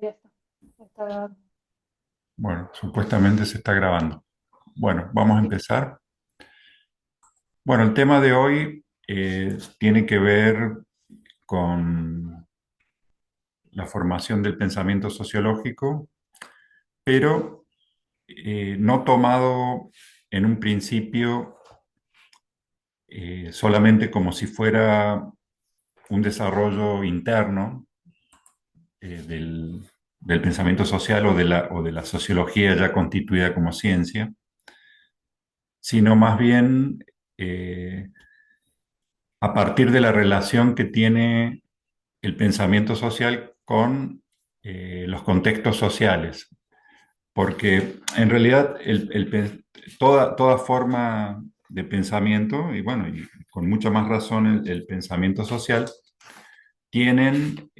Ya está. Está grabando. Bueno, supuestamente se está grabando. Bueno, vamos a Sí. empezar. Bueno, el tema de hoy tiene que ver con la formación del pensamiento sociológico, pero no tomado en un principio solamente como si fuera un desarrollo interno del pensamiento social o de la sociología ya constituida como ciencia, sino más bien a partir de la relación que tiene el pensamiento social con los contextos sociales, porque en realidad toda forma de pensamiento, y bueno, y con mucha más razón el pensamiento social, tienen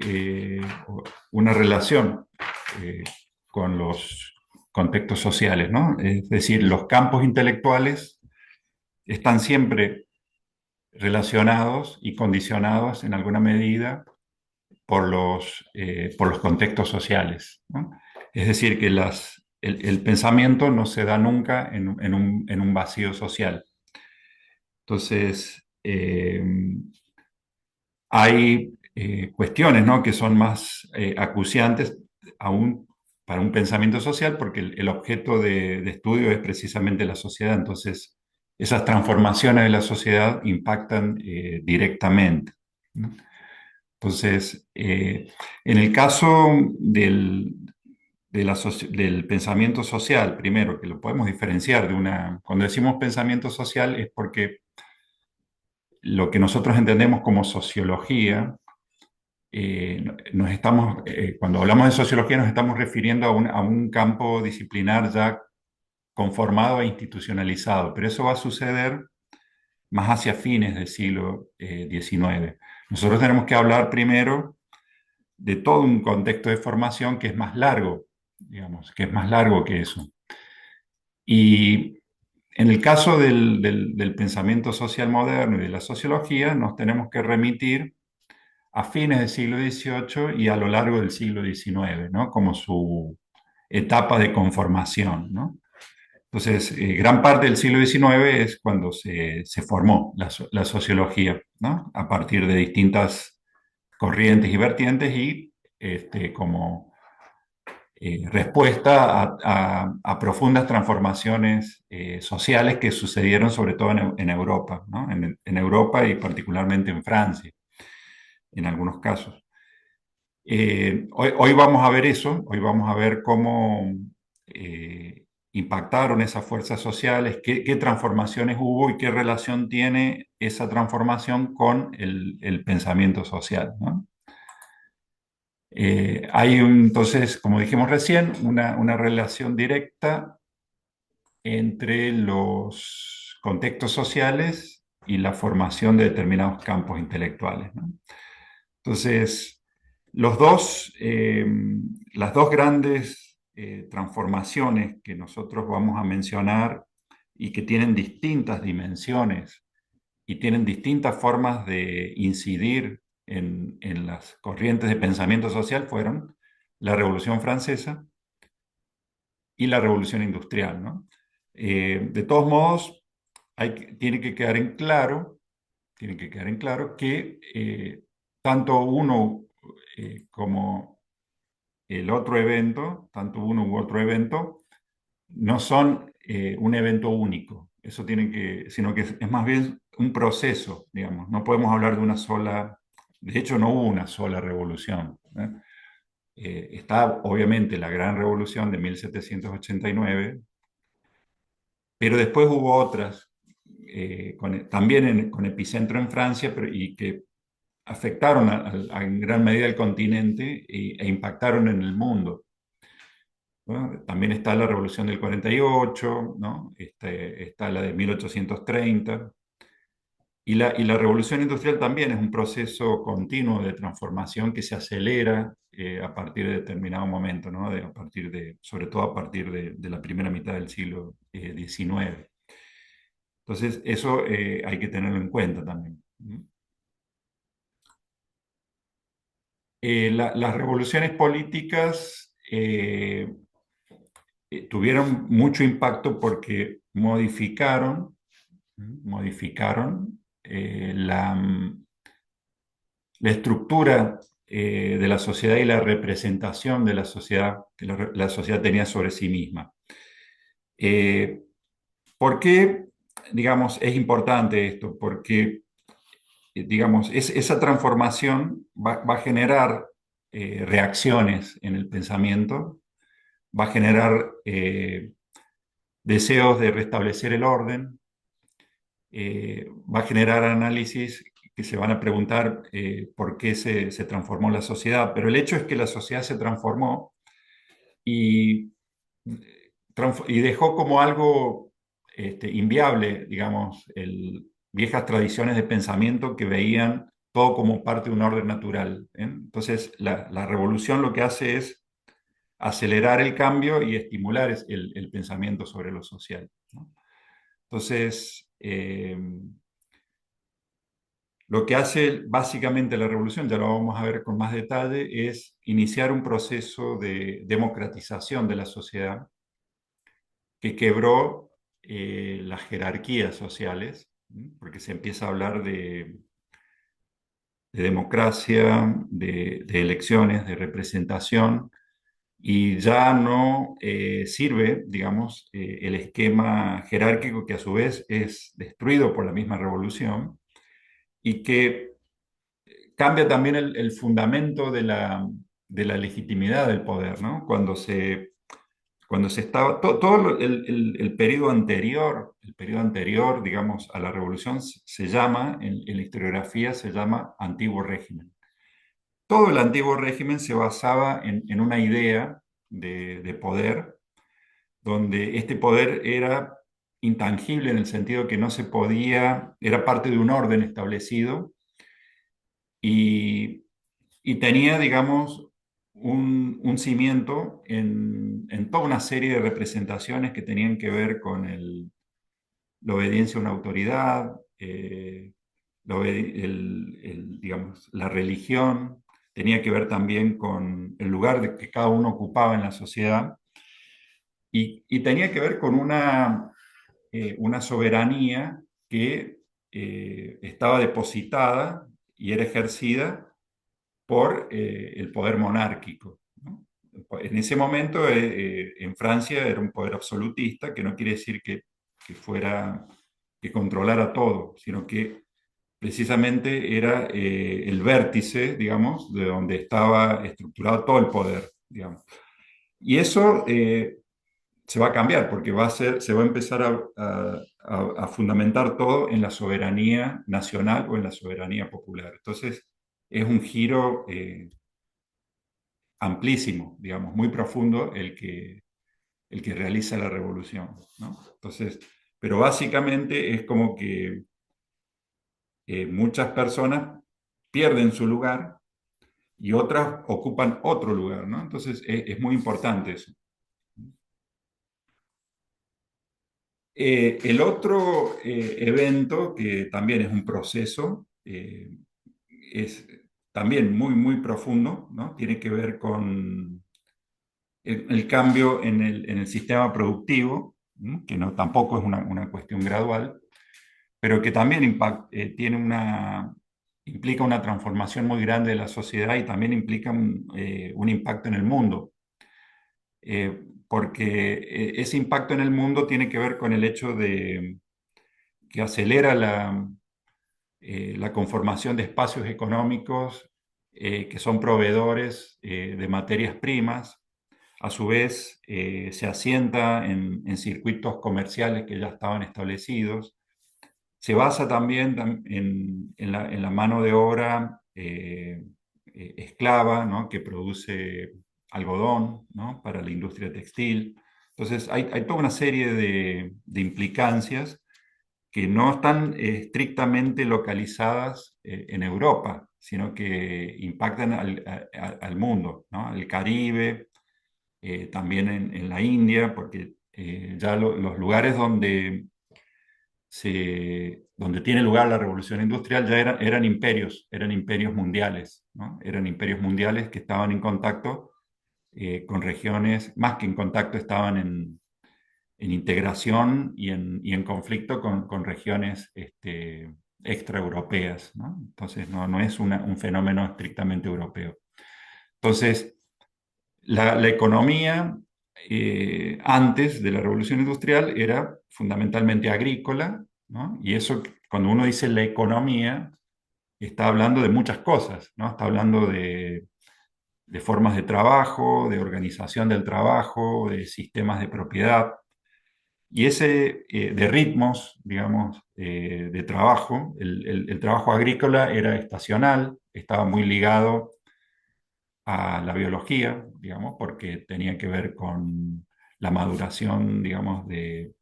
una relación eh, con los contextos sociales, ¿no? Es decir, los campos intelectuales están siempre relacionados y condicionados en alguna medida por los contextos sociales, ¿no? Es decir, que el pensamiento no se da nunca en un vacío social. Entonces, hay cuestiones, ¿no?, que son más acuciantes aún para un pensamiento social, porque el objeto de estudio es precisamente la sociedad. Entonces, esas transformaciones de la sociedad impactan directamente, ¿no? Entonces, en el caso del pensamiento social, primero, que lo podemos diferenciar de una... Cuando decimos pensamiento social es porque lo que nosotros entendemos como sociología, cuando hablamos de sociología nos estamos refiriendo a un campo disciplinar ya conformado e institucionalizado, pero eso va a suceder más hacia fines del siglo XIX. Nosotros tenemos que hablar primero de todo un contexto de formación que es más largo, digamos, que es más largo que eso. Y en el caso del pensamiento social moderno y de la sociología, nos tenemos que remitir a fines del siglo XVIII y a lo largo del siglo XIX, ¿no?, como su etapa de conformación, ¿no? Entonces, gran parte del siglo XIX es cuando se formó la sociología, ¿no?, a partir de distintas corrientes y vertientes y como respuesta a profundas transformaciones sociales que sucedieron sobre todo en Europa, ¿no? En Europa y particularmente en Francia, en algunos casos. Hoy vamos a ver eso, hoy vamos a ver cómo impactaron esas fuerzas sociales, qué transformaciones hubo y qué relación tiene esa transformación con el pensamiento social, ¿no? Entonces, como dijimos recién, una relación directa entre los contextos sociales y la formación de determinados campos intelectuales, ¿no? Entonces, las dos grandes transformaciones que nosotros vamos a mencionar y que tienen distintas dimensiones y tienen distintas formas de incidir en las corrientes de pensamiento social fueron la Revolución Francesa y la Revolución Industrial, ¿no? De todos modos, tiene que quedar en claro, tiene que quedar en claro que tanto uno como el otro evento, tanto uno u otro evento, no son un evento único. Eso tiene que, sino que es más bien un proceso, digamos. No podemos hablar de una sola, de hecho no hubo una sola revolución, ¿eh? Está obviamente la Gran Revolución de 1789, pero después hubo otras, también con epicentro en Francia, y que afectaron en gran medida el continente e impactaron en el mundo, ¿no? También está la Revolución del 48, ¿no? Está la de 1830. Y la revolución industrial también es un proceso continuo de transformación que se acelera a partir de determinado momento, ¿no? Sobre todo a partir de la primera mitad del siglo XIX. Entonces, eso hay que tenerlo en cuenta también. Las revoluciones políticas tuvieron mucho impacto porque modificaron la estructura de la sociedad y la representación de la sociedad que la sociedad tenía sobre sí misma. Eh, ¿Por qué, digamos, es importante esto? Porque, digamos, esa transformación va a generar reacciones en el pensamiento, va a generar deseos de restablecer el orden, va a generar análisis que se van a preguntar por qué se transformó la sociedad, pero el hecho es que la sociedad se transformó y, y dejó como algo inviable, digamos, viejas tradiciones de pensamiento que veían todo como parte de un orden natural, ¿eh? Entonces, la revolución lo que hace es acelerar el cambio y estimular el pensamiento sobre lo social, ¿no? Entonces, lo que hace básicamente la revolución, ya lo vamos a ver con más detalle, es iniciar un proceso de democratización de la sociedad que quebró las jerarquías sociales, ¿sí? Porque se empieza a hablar de democracia, de elecciones, de representación, y ya no sirve, digamos, el esquema jerárquico que a su vez es destruido por la misma revolución y que cambia también el fundamento de la legitimidad del poder, ¿no? Cuando se estaba, todo el periodo anterior, digamos, a la revolución se llama, en la historiografía se llama antiguo régimen. Todo el antiguo régimen se basaba en una idea de poder, donde este poder era intangible en el sentido que no se podía, era parte de un orden establecido y, y tenía, digamos, un cimiento en toda una serie de representaciones que tenían que ver con la obediencia a una autoridad, digamos, la religión, tenía que ver también con el lugar que cada uno ocupaba en la sociedad y tenía que ver con una soberanía que estaba depositada y era ejercida por el poder monárquico, ¿no? En ese momento, en Francia era un poder absolutista, que no quiere decir que fuera, que controlara todo, sino que precisamente era el vértice, digamos, de donde estaba estructurado todo el poder, digamos. Y eso se va a cambiar, porque se va a empezar a fundamentar todo en la soberanía nacional o en la soberanía popular. Entonces, es un giro amplísimo, digamos, muy profundo el que realiza la revolución, ¿no? Entonces, pero básicamente es como que muchas personas pierden su lugar y otras ocupan otro lugar, ¿no? Entonces, es muy importante eso. El otro evento, que también es un proceso, es también muy, muy profundo, ¿no? Tiene que ver con el cambio en el sistema productivo, ¿no? Que no, tampoco es una cuestión gradual, pero que también implica una transformación muy grande de la sociedad y también implica un impacto en el mundo. Porque ese impacto en el mundo tiene que ver con el hecho de que acelera la conformación de espacios económicos que son proveedores de materias primas. A su vez, se asienta en circuitos comerciales que ya estaban establecidos. Se basa también en la mano de obra esclava, ¿no? Que produce algodón, ¿no? Para la industria textil. Entonces, hay toda una serie de implicancias que no están estrictamente localizadas en Europa, sino que impactan al mundo, ¿no? Al Caribe, también en la India, porque ya los lugares donde donde tiene lugar la revolución industrial, ya eran imperios mundiales, ¿no? Eran imperios mundiales que estaban en contacto con regiones, más que en contacto, estaban en integración y en conflicto con regiones extraeuropeas, ¿no? Entonces no es un fenómeno estrictamente europeo. Entonces, la economía antes de la revolución industrial era fundamentalmente agrícola, ¿no? Y eso, cuando uno dice la economía, está hablando de muchas cosas, ¿no? Está hablando de formas de trabajo, de organización del trabajo, de sistemas de propiedad. Y ese, de ritmos, digamos, de trabajo, el trabajo agrícola era estacional, estaba muy ligado a la biología, digamos, porque tenía que ver con la maduración, digamos, de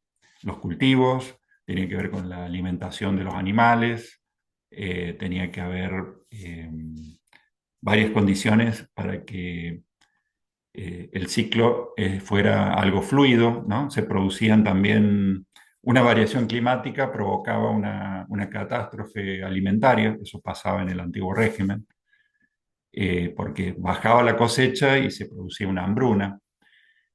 los cultivos, tenía que ver con la alimentación de los animales, tenía que haber varias condiciones para que el ciclo fuera algo fluido, ¿no? Se producían también, una variación climática provocaba una catástrofe alimentaria, eso pasaba en el antiguo régimen, porque bajaba la cosecha y se producía una hambruna,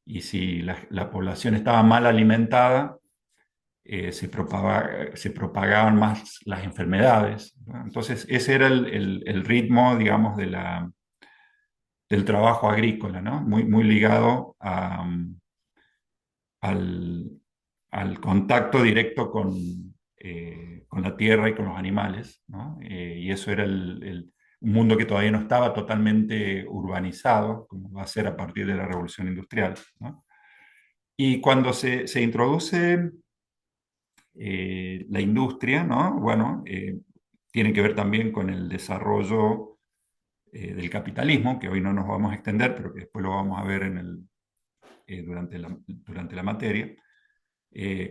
y si la población estaba mal alimentada, se propagaban más las enfermedades, ¿no? Entonces, ese era el ritmo, digamos, del trabajo agrícola, ¿no? Muy ligado al, al contacto directo con la tierra y con los animales, ¿no? Y eso era un mundo que todavía no estaba totalmente urbanizado, como va a ser a partir de la revolución industrial, ¿no? Y cuando se introduce la industria, ¿no? Bueno, tiene que ver también con el desarrollo del capitalismo, que hoy no nos vamos a extender, pero que después lo vamos a ver durante la materia,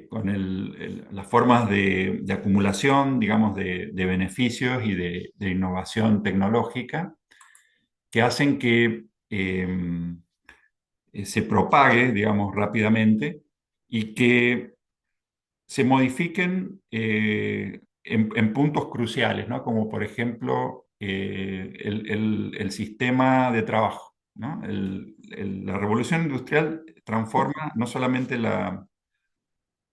con las formas de acumulación, digamos, de beneficios y de innovación tecnológica que hacen que se propague, digamos, rápidamente y que se modifiquen en puntos cruciales, ¿no? Como por ejemplo el sistema de trabajo, ¿no? La revolución industrial transforma no solamente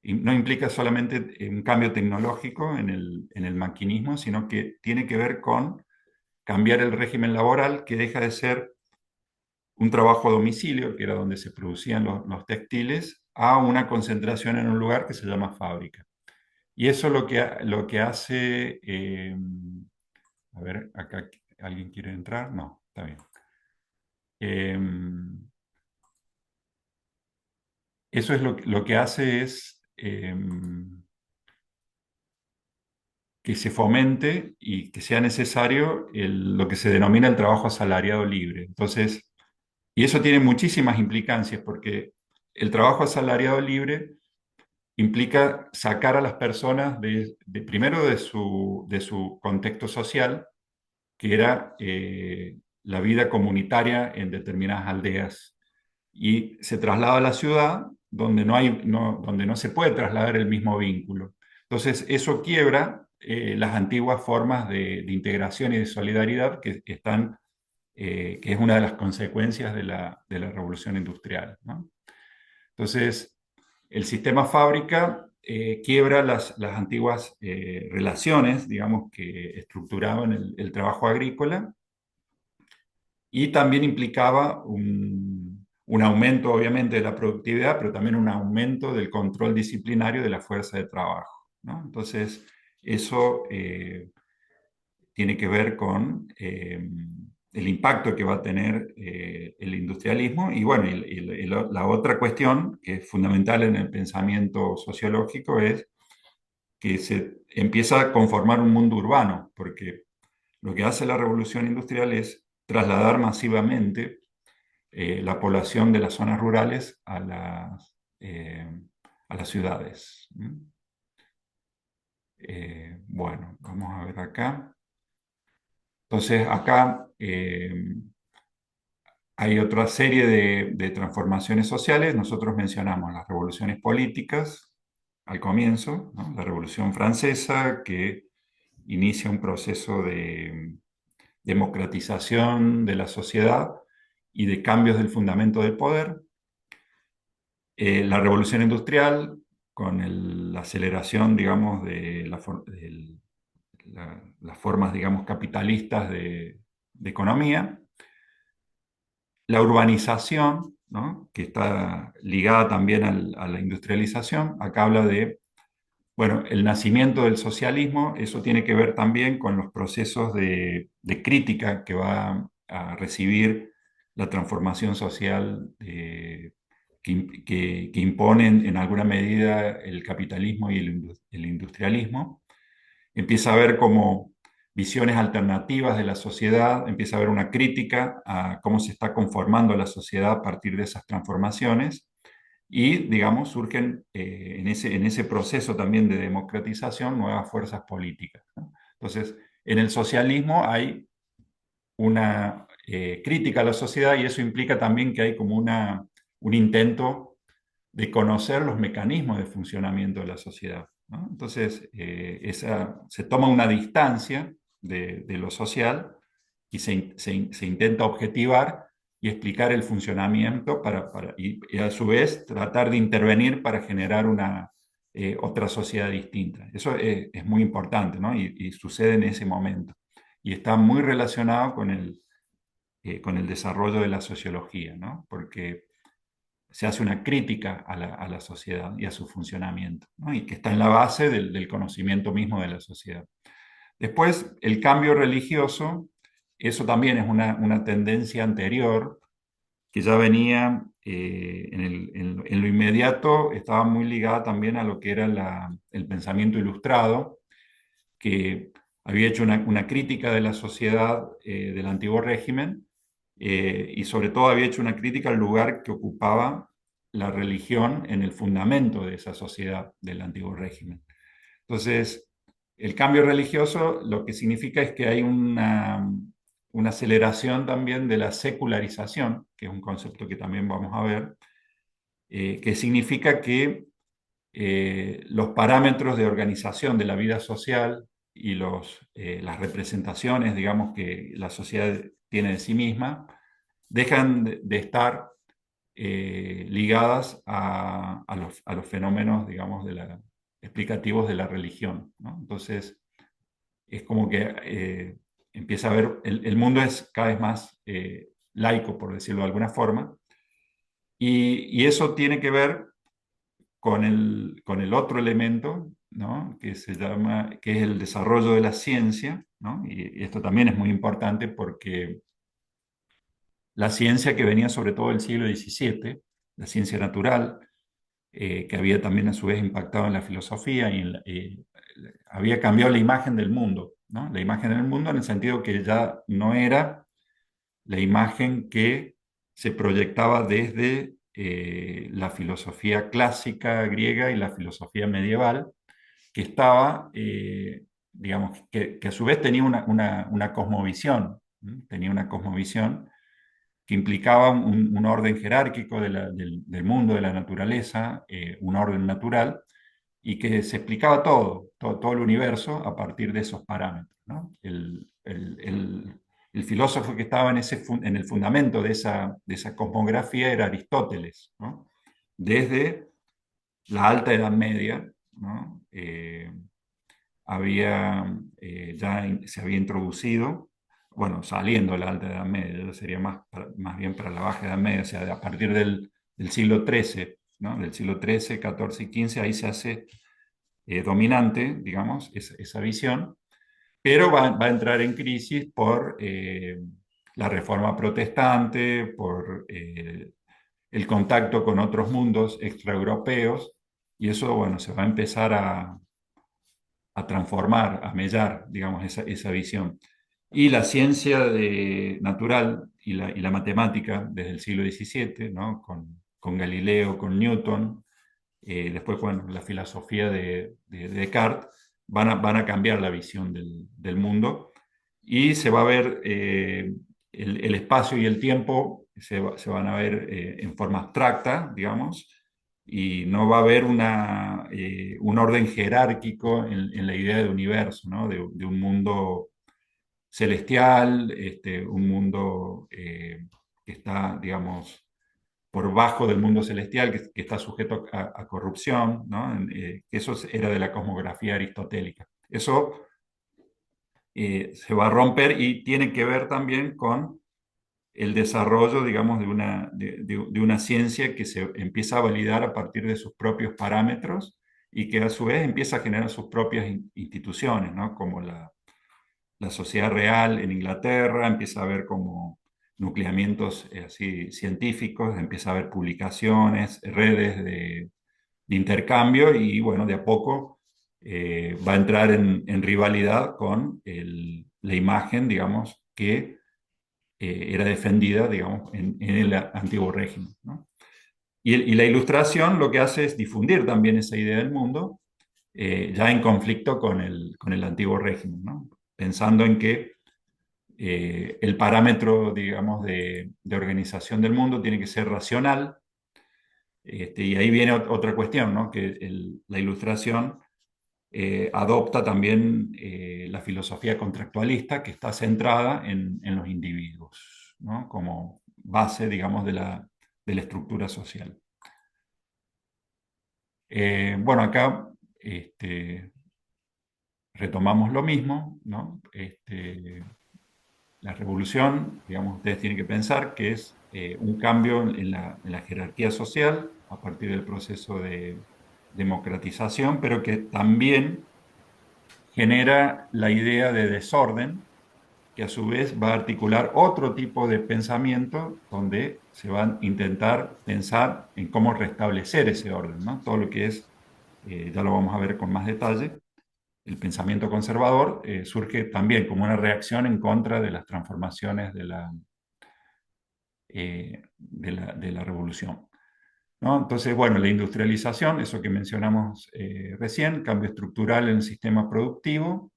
y no implica solamente un cambio tecnológico en el maquinismo, sino que tiene que ver con cambiar el régimen laboral, que deja de ser un trabajo a domicilio, que era donde se producían los textiles, a una concentración en un lugar que se llama fábrica. Y eso lo que hace, a ver, acá alguien quiere entrar, no, está bien. Eh, Eso es lo que hace es que se fomente y que sea necesario lo que se denomina el trabajo asalariado libre. Entonces, y eso tiene muchísimas implicancias porque el trabajo asalariado libre implica sacar a las personas primero de su contexto social, que era la vida comunitaria en determinadas aldeas, y se traslada a la ciudad donde donde no se puede trasladar el mismo vínculo. Entonces, eso quiebra las antiguas formas de integración y de solidaridad que es una de las consecuencias de la revolución industrial, ¿no? Entonces, el sistema fábrica quiebra las antiguas relaciones, digamos, que estructuraban el trabajo agrícola, y también implicaba un aumento, obviamente, de la productividad, pero también un aumento del control disciplinario de la fuerza de trabajo, ¿no? Entonces, eso tiene que ver con el impacto que va a tener el industrialismo. Y bueno, la otra cuestión que es fundamental en el pensamiento sociológico es que se empieza a conformar un mundo urbano, porque lo que hace la revolución industrial es trasladar masivamente la población de las zonas rurales a las ciudades. Bueno, vamos a ver acá. Entonces, acá hay otra serie de transformaciones sociales. Nosotros mencionamos las revoluciones políticas, al comienzo, ¿no? La Revolución Francesa, que inicia un proceso de democratización de la sociedad y de cambios del fundamento del poder. La revolución industrial, con la aceleración, digamos, de, las formas, digamos, capitalistas de economía. La urbanización, ¿no? Que está ligada también a la industrialización. Acá habla de, bueno, el nacimiento del socialismo. Eso tiene que ver también con los procesos de crítica que va a recibir la transformación social que imponen en alguna medida el capitalismo y el industrialismo. Empieza a haber como visiones alternativas de la sociedad, empieza a haber una crítica a cómo se está conformando la sociedad a partir de esas transformaciones y, digamos, surgen en ese proceso también de democratización nuevas fuerzas políticas, ¿no? Entonces, en el socialismo hay una crítica a la sociedad y eso implica también que hay como un intento de conocer los mecanismos de funcionamiento de la sociedad, ¿no? Entonces, se toma una distancia de lo social y se intenta objetivar y explicar el funcionamiento y a su vez tratar de intervenir para generar otra sociedad distinta. Eso es muy importante, ¿no? Y sucede en ese momento. Y está muy relacionado con el desarrollo de la sociología, ¿no? Porque se hace una crítica a la sociedad y a su funcionamiento, ¿no? Y que está en la base del conocimiento mismo de la sociedad. Después, el cambio religioso, eso también es una tendencia anterior que ya venía en lo inmediato, estaba muy ligada también a lo que era el pensamiento ilustrado, que había hecho una crítica de la sociedad del antiguo régimen y sobre todo había hecho una crítica al lugar que ocupaba la religión en el fundamento de esa sociedad del antiguo régimen. Entonces, el cambio religioso lo que significa es que hay una aceleración también de la secularización, que es un concepto que también vamos a ver, que significa que los parámetros de organización de la vida social y las representaciones, digamos, que la sociedad tiene de sí misma, dejan de estar ligadas a los fenómenos, digamos, explicativos de la religión, ¿no? Entonces, es como que empieza a ver, el mundo es cada vez más laico, por decirlo de alguna forma, y eso tiene que ver con el otro elemento, ¿no? Que es el desarrollo de la ciencia, ¿no? Y esto también es muy importante porque la ciencia que venía sobre todo del siglo XVII, la ciencia natural, que había también a su vez impactado en la filosofía había cambiado la imagen del mundo, ¿no? La imagen del mundo en el sentido que ya no era la imagen que se proyectaba desde la filosofía clásica griega y la filosofía medieval, que estaba, digamos, que a su vez tenía una cosmovisión, ¿no? Tenía una cosmovisión que implicaba un orden jerárquico del mundo, de la naturaleza, un orden natural, y que se explicaba todo el universo a partir de esos parámetros, ¿no? El filósofo que estaba en el fundamento de esa cosmografía era Aristóteles, ¿no? Desde la Alta Edad Media, ¿no? Se había introducido, bueno, saliendo de la Alta Edad Media, ya sería más bien para la Baja Edad Media, o sea, a partir del siglo XIII, ¿no? Del siglo XIII, XIV y XV, ahí se hace dominante, digamos, esa visión, pero va a entrar en crisis por la reforma protestante, por el contacto con otros mundos extraeuropeos, y eso, bueno, se va a empezar a transformar, a mellar, digamos, esa visión. Y la ciencia natural y la matemática desde el siglo XVII, ¿no? Con Galileo, con Newton, después, bueno, la filosofía de Descartes, van a cambiar la visión del mundo y se va a ver el espacio y el tiempo se van a ver en forma abstracta, digamos, y no va a haber un orden jerárquico en la idea de universo, ¿no? De un mundo celestial, un mundo que está, digamos, por bajo del mundo celestial, que está sujeto a corrupción, ¿no? Eso era de la cosmografía aristotélica. Eso se va a romper y tiene que ver también con el desarrollo, digamos, de una ciencia que se empieza a validar a partir de sus propios parámetros y que a su vez empieza a generar sus propias instituciones, ¿no? Como la sociedad real en Inglaterra, empieza a haber como nucleamientos así científicos, empieza a haber publicaciones, redes de intercambio y bueno, de a poco va a entrar en rivalidad con la imagen, digamos, que era defendida, digamos, en el antiguo régimen, ¿no? Y la ilustración lo que hace es difundir también esa idea del mundo, ya en conflicto con el antiguo régimen, ¿no? Pensando en que el parámetro, digamos, de organización del mundo tiene que ser racional, y ahí viene otra cuestión, ¿no? Que la ilustración adopta también la filosofía contractualista que está centrada en los individuos, ¿no? Como base, digamos, de la estructura social. Bueno, acá retomamos lo mismo, ¿no? La revolución, digamos, ustedes tienen que pensar que es un cambio en la jerarquía social a partir del proceso de democratización, pero que también genera la idea de desorden, que a su vez va a articular otro tipo de pensamiento donde se van a intentar pensar en cómo restablecer ese orden, ¿no? Todo lo que es, ya lo vamos a ver con más detalle, el pensamiento conservador surge también como una reacción en contra de las transformaciones de la revolución, ¿no? Entonces, bueno, la industrialización, eso que mencionamos recién, cambio estructural en el sistema productivo,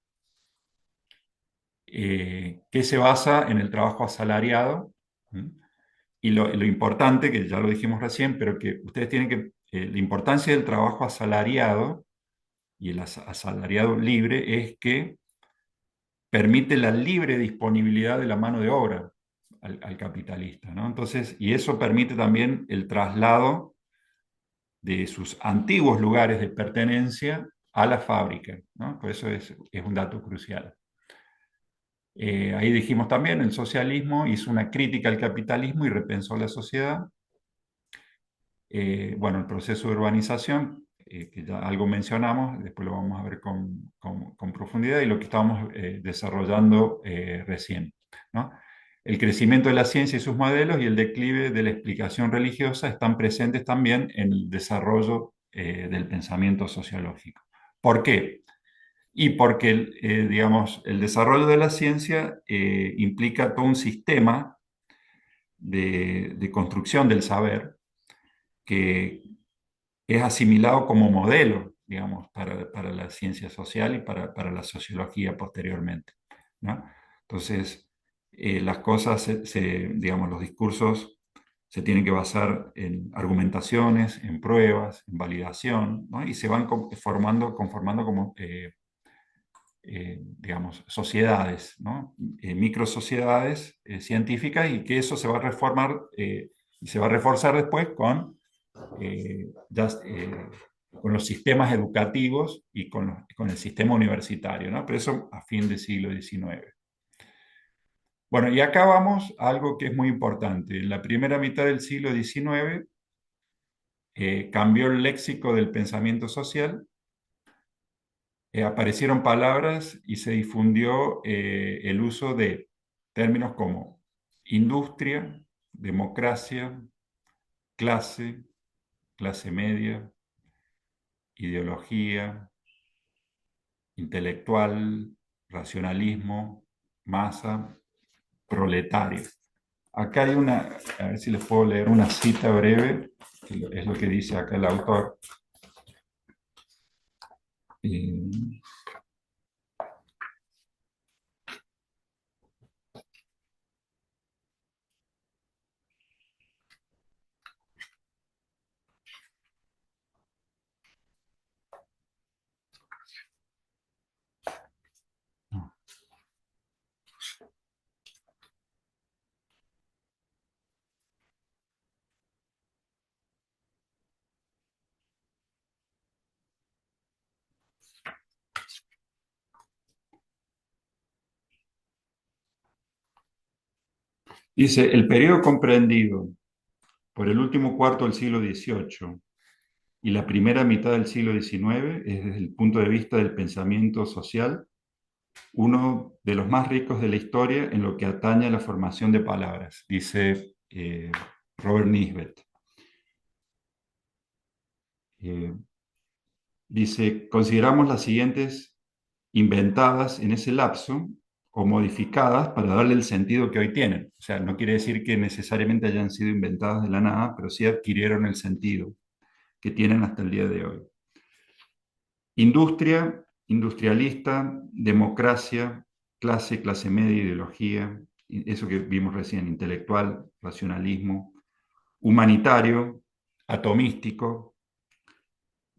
que se basa en el trabajo asalariado. ¿Mm? Y lo importante, que ya lo dijimos recién, pero que ustedes tienen que, la importancia del trabajo asalariado y el asalariado libre es que permite la libre disponibilidad de la mano de obra al capitalista, ¿no? Entonces, y eso permite también el traslado de sus antiguos lugares de pertenencia a la fábrica, ¿no? Por eso es un dato crucial. Ahí dijimos también, el socialismo hizo una crítica al capitalismo y repensó la sociedad. Bueno, el proceso de urbanización, que ya algo mencionamos, después lo vamos a ver con profundidad, y lo que estábamos desarrollando recién, ¿no? El crecimiento de la ciencia y sus modelos y el declive de la explicación religiosa están presentes también en el desarrollo del pensamiento sociológico. ¿Por qué? Y porque, digamos, el desarrollo de la ciencia implica todo un sistema de construcción del saber que es asimilado como modelo, digamos, para la ciencia social y para la sociología posteriormente, ¿no? Entonces, las cosas, digamos, los discursos se tienen que basar en argumentaciones, en pruebas, en validación, ¿no? Y se van conformando como digamos, sociedades, ¿no? Microsociedades científicas, y que eso se va a reformar y se va a reforzar después con los sistemas educativos y con el sistema universitario, ¿no? Pero eso a fin del siglo XIX. Bueno, y acá vamos a algo que es muy importante. En la primera mitad del siglo XIX cambió el léxico del pensamiento social, aparecieron palabras y se difundió el uso de términos como industria, democracia, clase, clase media, ideología, intelectual, racionalismo, masa, proletario. Acá hay una, a ver si les puedo leer una cita breve, que es lo que dice acá el autor. Eh, Dice, el periodo comprendido por el último cuarto del siglo XVIII y la primera mitad del siglo XIX es desde el punto de vista del pensamiento social uno de los más ricos de la historia en lo que atañe a la formación de palabras, dice Robert Nisbet. Eh, Dice, consideramos las siguientes inventadas en ese lapso o modificadas para darle el sentido que hoy tienen. O sea, no quiere decir que necesariamente hayan sido inventadas de la nada, pero sí adquirieron el sentido que tienen hasta el día de hoy. Industria, industrialista, democracia, clase, clase media, ideología, eso que vimos recién, intelectual, racionalismo, humanitario, atomístico,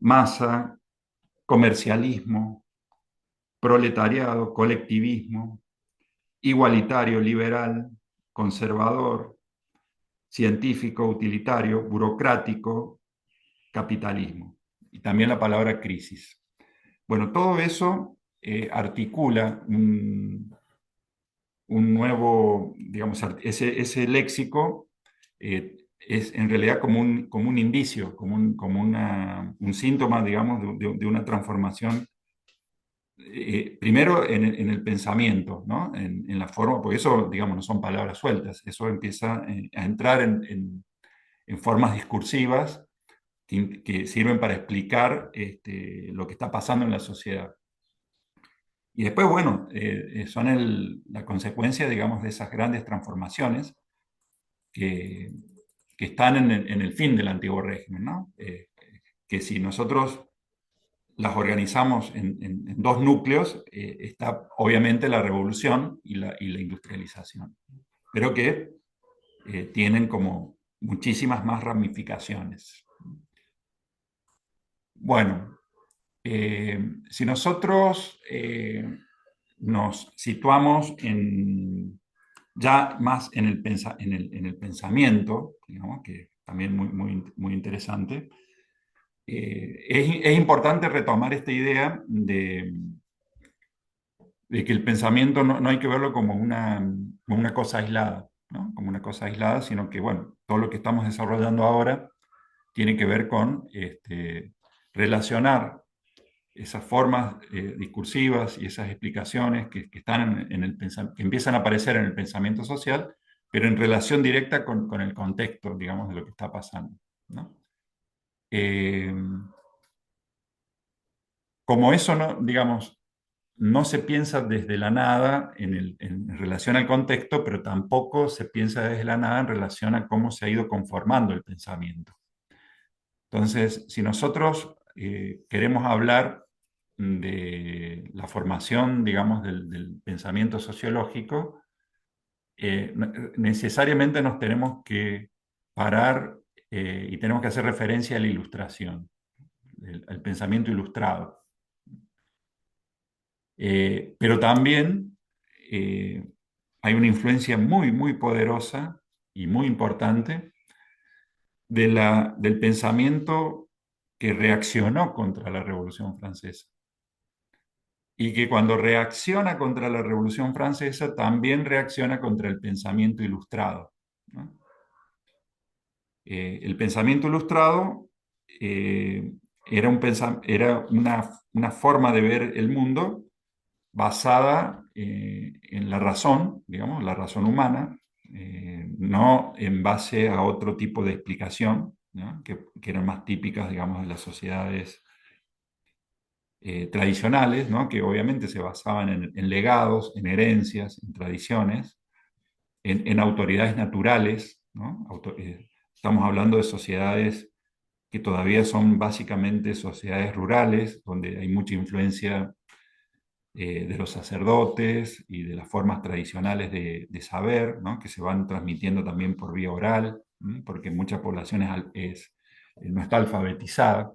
masa, comercialismo, proletariado, colectivismo, igualitario, liberal, conservador, científico, utilitario, burocrático, capitalismo. Y también la palabra crisis. Bueno, todo eso articula un nuevo, digamos, ese léxico es en realidad como un indicio, un síntoma, digamos, de una transformación, primero en el pensamiento, ¿no? En la forma, porque eso, digamos, no son palabras sueltas, eso empieza a entrar en formas discursivas que sirven para explicar lo que está pasando en la sociedad. Y después, bueno, son la consecuencia, digamos, de esas grandes transformaciones que, que están en el fin del antiguo régimen, ¿no? Que si nosotros las organizamos en dos núcleos, está obviamente la revolución y la industrialización, pero que tienen como muchísimas más ramificaciones. Bueno, si nosotros nos situamos ya más en el pensamiento, digamos, que también muy interesante, es importante retomar esta idea de que el pensamiento no hay que verlo como una cosa aislada, ¿no? Como una cosa aislada, sino que, bueno, todo lo que estamos desarrollando ahora tiene que ver con relacionar esas formas discursivas y esas explicaciones que están que empiezan a aparecer en el pensamiento social, pero en relación directa con el contexto, digamos, de lo que está pasando, ¿no? Eh, Como eso no, digamos, no se piensa desde la nada en relación al contexto, pero tampoco se piensa desde la nada en relación a cómo se ha ido conformando el pensamiento. Entonces, si nosotros queremos hablar de la formación, digamos, del pensamiento sociológico, necesariamente nos tenemos que parar y tenemos que hacer referencia a la ilustración, al pensamiento ilustrado. Pero también eh, hay una influencia muy poderosa y muy importante del pensamiento que reaccionó contra la Revolución Francesa. Y que cuando reacciona contra la Revolución Francesa, también reacciona contra el pensamiento ilustrado, ¿no? El pensamiento ilustrado era, era una forma de ver el mundo basada en la razón, digamos, la razón humana, no en base a otro tipo de explicación, ¿no? Que eran más típicas, digamos, de las sociedades tradicionales, ¿no? Que obviamente se basaban en legados, en herencias, en tradiciones, en autoridades naturales, ¿no? Estamos hablando de sociedades que todavía son básicamente sociedades rurales, donde hay mucha influencia de los sacerdotes y de las formas tradicionales de saber, ¿no? Que se van transmitiendo también por vía oral, ¿no? Porque mucha población no está alfabetizada.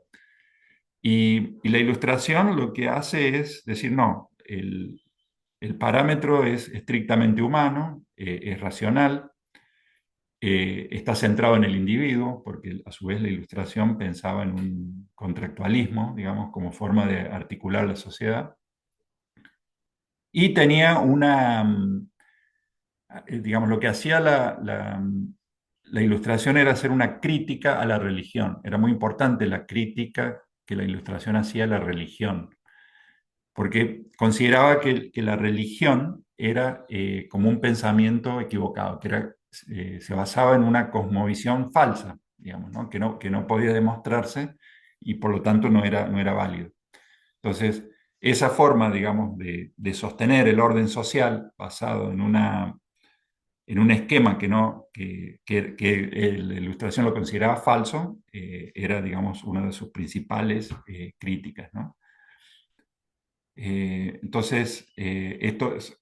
Y la ilustración lo que hace es decir, no, el parámetro es estrictamente humano, es racional, está centrado en el individuo, porque a su vez la ilustración pensaba en un contractualismo, digamos, como forma de articular la sociedad. Y tenía digamos, lo que hacía la Ilustración era hacer una crítica a la religión. Era muy importante la crítica que la Ilustración hacía a la religión, porque consideraba que la religión era como un pensamiento equivocado, que era, se basaba en una cosmovisión falsa, digamos, ¿no? Que no podía demostrarse y por lo tanto no era válido. Entonces, esa forma, digamos, de sostener el orden social basado en un esquema que, no, que la Ilustración lo consideraba falso, era, digamos, una de sus principales críticas, ¿no? Entonces, estos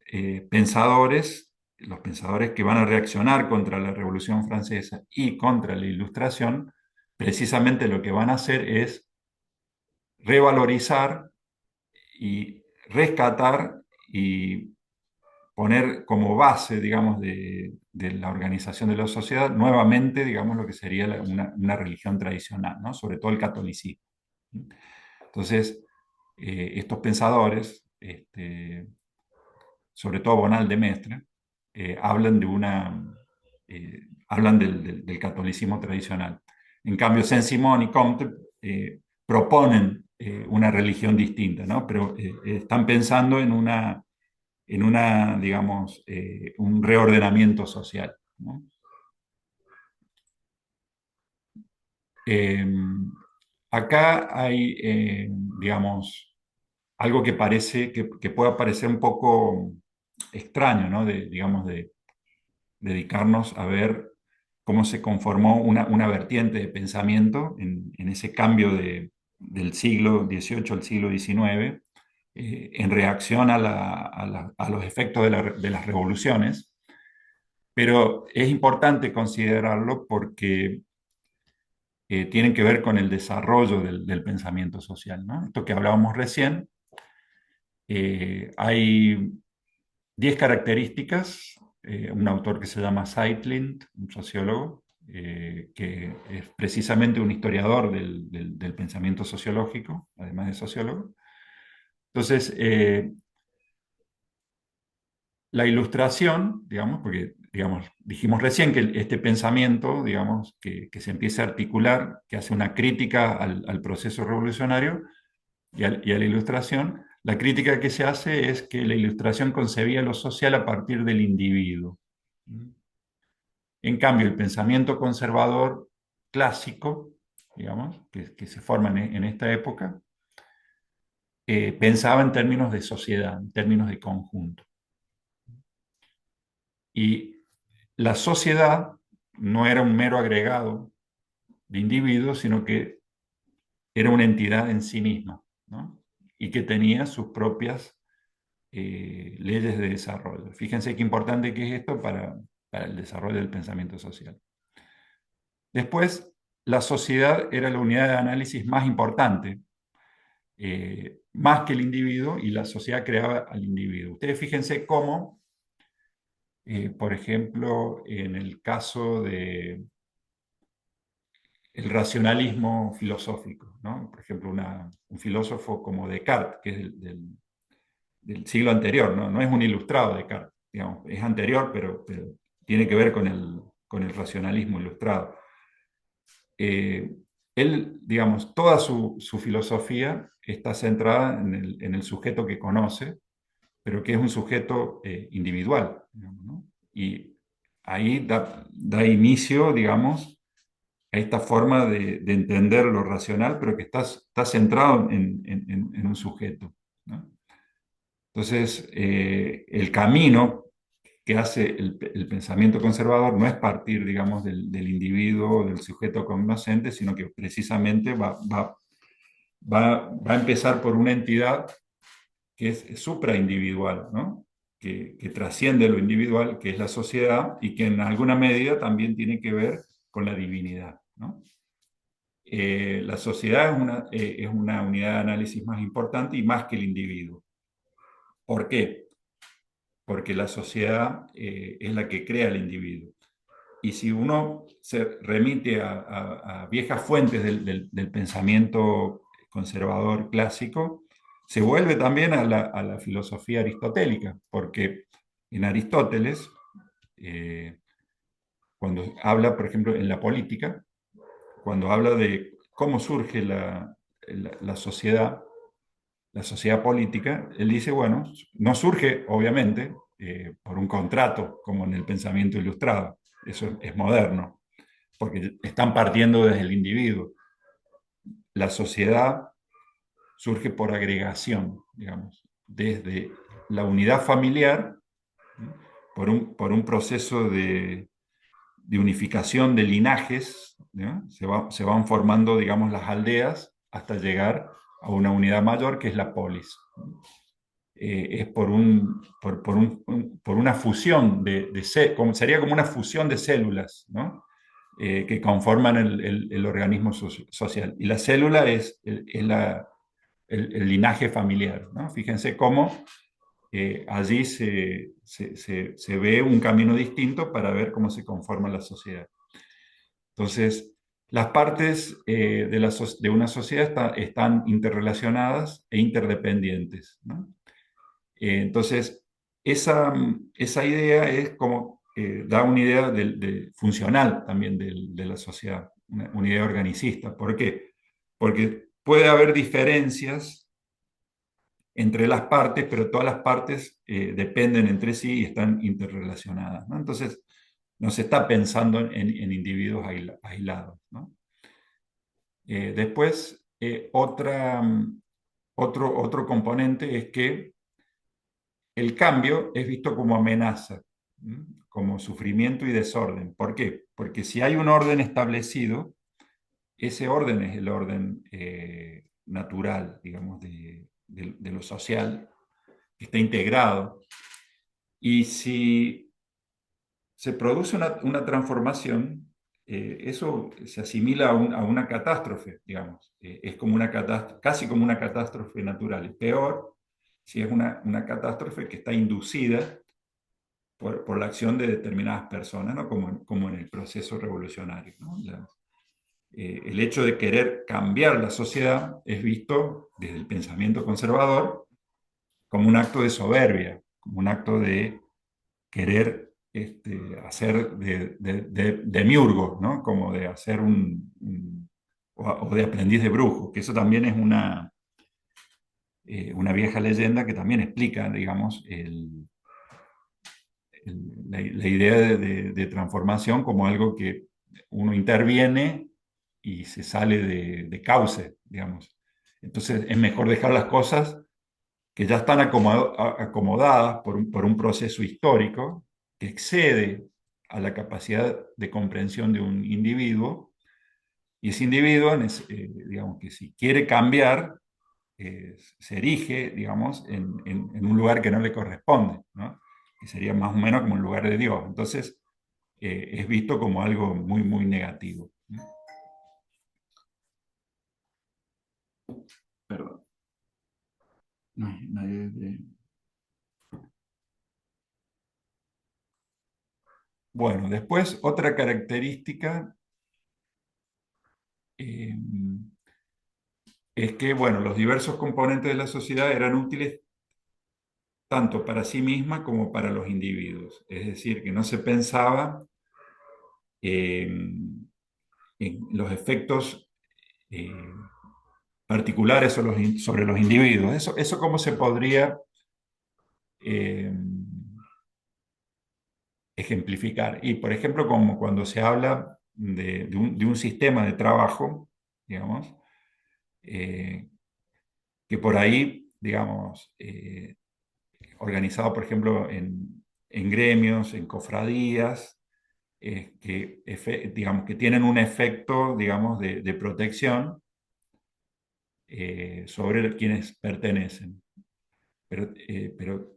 pensadores, los pensadores que van a reaccionar contra la Revolución Francesa y contra la Ilustración, precisamente lo que van a hacer es revalorizar y rescatar y poner como base, digamos, de la organización de la sociedad, nuevamente, digamos, lo que sería una religión tradicional, ¿no? Sobre todo el catolicismo. Entonces, estos pensadores, sobre todo Bonal de Mestre, hablan hablan del catolicismo tradicional. En cambio, Saint-Simon y Comte proponen una religión distinta, ¿no? Pero están pensando en una, digamos, un reordenamiento social, ¿no? Eh, Acá hay, digamos, algo que parece, que pueda parecer un poco extraño, ¿no? Digamos, de dedicarnos a ver cómo se conformó una vertiente de pensamiento en ese cambio del siglo XVIII al siglo XIX, en reacción a los efectos de las revoluciones. Pero es importante considerarlo porque tienen que ver con el desarrollo del pensamiento social, ¿no? Esto que hablábamos recién, hay 10 características, un autor que se llama Zeitlin, un sociólogo, que es precisamente un historiador del pensamiento sociológico, además de sociólogo. Entonces, la ilustración, digamos, porque digamos, dijimos recién que este pensamiento, digamos, que se empieza a articular, que hace una crítica al proceso revolucionario y a la ilustración, la crítica que se hace es que la ilustración concebía lo social a partir del individuo. En cambio, el pensamiento conservador clásico, digamos, que se forma en esta época, pensaba en términos de sociedad, en términos de conjunto. Y la sociedad no era un mero agregado de individuos, sino que era una entidad en sí misma, ¿no? Y que tenía sus propias leyes de desarrollo. Fíjense qué importante que es esto para el desarrollo del pensamiento social. Después, la sociedad era la unidad de análisis más importante, más que el individuo, y la sociedad creaba al individuo. Ustedes fíjense cómo, por ejemplo, en el caso de el racionalismo filosófico, ¿no? Por ejemplo, un filósofo como Descartes, que es del siglo anterior, ¿no? No es un ilustrado Descartes, digamos, es anterior, pero tiene que ver con el racionalismo ilustrado. Eh, Él, digamos, toda su filosofía está centrada en el sujeto que conoce, pero que es un sujeto individual, digamos, ¿no? Y ahí da inicio, digamos, a esta forma de entender lo racional, pero que está centrado en un sujeto, ¿no? Entonces, el camino que hace el pensamiento conservador no es partir, digamos, del individuo, del sujeto cognoscente, sino que precisamente va a empezar por una entidad que es supraindividual, ¿no? Que trasciende lo individual, que es la sociedad, y que en alguna medida también tiene que ver con la divinidad, ¿no? La sociedad es una unidad de análisis más importante y más que el individuo. ¿Por qué? Porque la sociedad es la que crea el individuo. Y si uno se remite a viejas fuentes del pensamiento conservador clásico, se vuelve también a la filosofía aristotélica, porque en Aristóteles cuando habla, por ejemplo, en la política, cuando habla de cómo surge la sociedad, la sociedad política, él dice, bueno, no surge, obviamente, por un contrato, como en el pensamiento ilustrado. Eso es moderno, porque están partiendo desde el individuo. La sociedad surge por agregación, digamos, desde la unidad familiar, por un proceso de unificación de linajes, ¿no? Se van formando, digamos, las aldeas hasta llegar a una unidad mayor que es la polis. Es por una fusión sería como una fusión de células, ¿no? Que conforman el organismo social. Y la célula el linaje familiar, ¿no? Fíjense cómo allí se ve un camino distinto para ver cómo se conforma la sociedad. Entonces, las partes de una sociedad están interrelacionadas e interdependientes, ¿no? Entonces, esa idea es como, da una idea funcional también de la sociedad, una idea organicista. ¿Por qué? Porque puede haber diferencias entre las partes, pero todas las partes dependen entre sí y están interrelacionadas, ¿no? Entonces, no se está pensando en individuos aislados, ¿no? Después, otro componente es que el cambio es visto como amenaza, ¿m? Como sufrimiento y desorden. ¿Por qué? Porque si hay un orden establecido, ese orden es el orden natural, digamos, de lo social, que está integrado. Y si se produce una transformación, eso se asimila a una catástrofe, digamos. Es como casi como una catástrofe natural. Es peor si es una catástrofe que está inducida por la acción de determinadas personas, ¿no? Como en el proceso revolucionario, ¿no? El hecho de querer cambiar la sociedad es visto desde el pensamiento conservador como un acto de soberbia, como un acto de querer hacer de demiurgo, ¿no? Como de hacer o de aprendiz de brujo, que eso también es una vieja leyenda que también explica, digamos, la idea de transformación como algo que uno interviene y se sale de cauce, digamos. Entonces es mejor dejar las cosas que ya están acomodadas por un proceso histórico que excede a la capacidad de comprensión de un individuo, y ese individuo, digamos que si quiere cambiar, se erige, digamos, en un lugar que no le corresponde, ¿no? Que sería más o menos como un lugar de Dios. Entonces, es visto como algo muy, muy negativo, ¿no? Perdón. No hay nadie Bueno, después otra característica eh, es que, bueno, los diversos componentes de la sociedad eran útiles tanto para sí misma como para los individuos. Es decir, que no se pensaba en los efectos eh, particulares sobre los individuos. Eso cómo se podría eh, ejemplificar. Y, por ejemplo, como cuando se habla de un sistema de trabajo, digamos, eh, que por ahí, digamos, organizado, por ejemplo, en gremios, en cofradías, digamos, que tienen un efecto, digamos, de protección sobre quienes pertenecen. Pero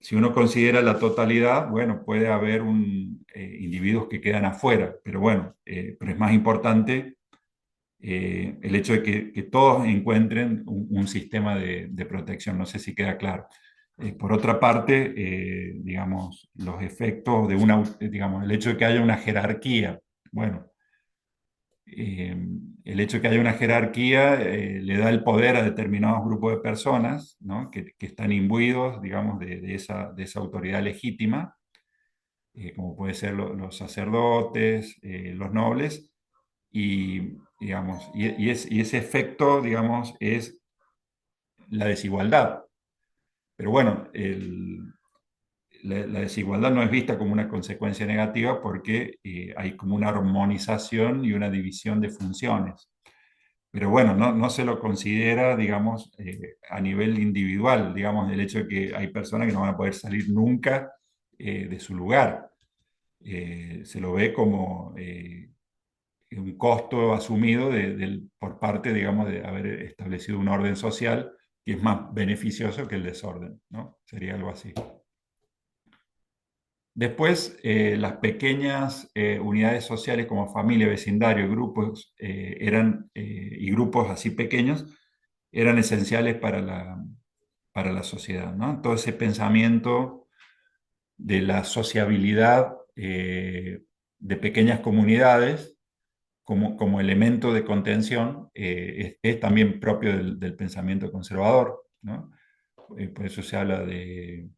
si uno considera la totalidad, bueno, puede haber individuos que quedan afuera, pero bueno, pero es más importante el hecho de que todos encuentren un sistema de protección. No sé si queda claro. Por otra parte, digamos, los efectos digamos, el hecho de que haya una jerarquía, bueno, eh, el hecho de que haya una jerarquía le da el poder a determinados grupos de personas, ¿no? Que están imbuidos, digamos, de esa autoridad legítima, como puede ser los sacerdotes, los nobles, y, digamos, y ese efecto, digamos, es la desigualdad. Pero bueno, la desigualdad no es vista como una consecuencia negativa porque hay como una armonización y una división de funciones. Pero bueno, no se lo considera, digamos, a nivel individual, digamos, el hecho de que hay personas que no van a poder salir nunca de su lugar. Se lo ve como un costo asumido por parte, digamos, de haber establecido un orden social que es más beneficioso que el desorden, ¿no? Sería algo así. Después, las pequeñas unidades sociales como familia, vecindario, grupos, y grupos así pequeños eran esenciales para la sociedad, ¿no? Todo ese pensamiento de la sociabilidad de pequeñas comunidades como elemento de contención es también propio del pensamiento conservador, ¿no? Por eso se habla de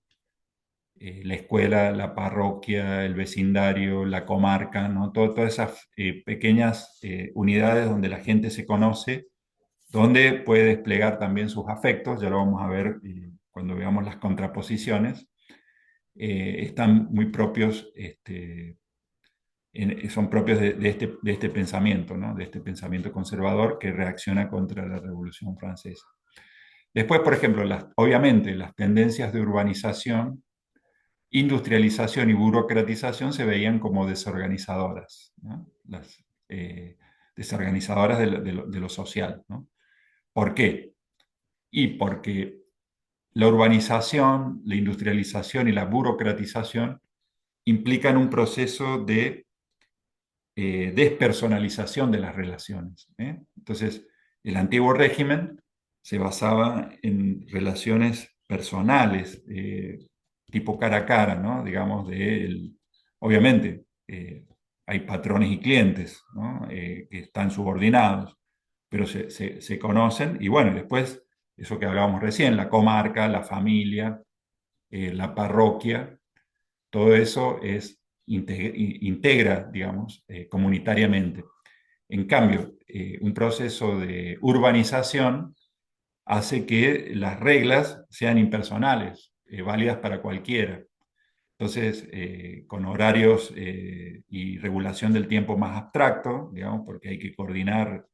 la escuela, la parroquia, el vecindario, la comarca, ¿no? Todas esas pequeñas unidades donde la gente se conoce, donde puede desplegar también sus afectos, ya lo vamos a ver cuando veamos las contraposiciones, están muy propios, son propios de este pensamiento, ¿no? De este pensamiento conservador que reacciona contra la Revolución Francesa. Después, por ejemplo, obviamente las tendencias de urbanización, industrialización y burocratización se veían como desorganizadoras, ¿no? Desorganizadoras de lo social, ¿no? ¿Por qué? Y porque la urbanización, la industrialización y la burocratización implican un proceso de despersonalización de las relaciones, ¿eh? Entonces, el antiguo régimen se basaba en relaciones personales, tipo cara a cara, ¿no? Digamos, obviamente, hay patrones y clientes, ¿no? Que están subordinados, pero se conocen y bueno, después, eso que hablábamos recién, la comarca, la familia, la parroquia, todo eso integra, digamos, comunitariamente. En cambio, un proceso de urbanización hace que las reglas sean impersonales, válidas para cualquiera. Entonces, con horarios y regulación del tiempo más abstracto, digamos, porque hay que coordinar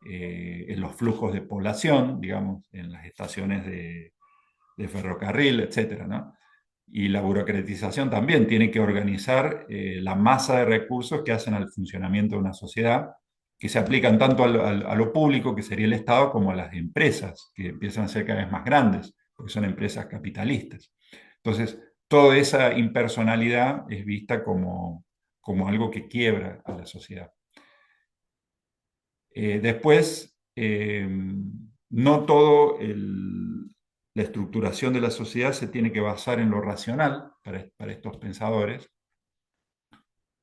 en los flujos de población, digamos, en las estaciones de ferrocarril, etcétera, ¿no? Y la burocratización también tiene que organizar la masa de recursos que hacen al funcionamiento de una sociedad, que se aplican tanto a lo público, que sería el Estado, como a las empresas, que empiezan a ser cada vez más grandes, porque son empresas capitalistas. Entonces, toda esa impersonalidad es vista como algo que quiebra a la sociedad. Después, no todo la estructuración de la sociedad se tiene que basar en lo racional para estos pensadores,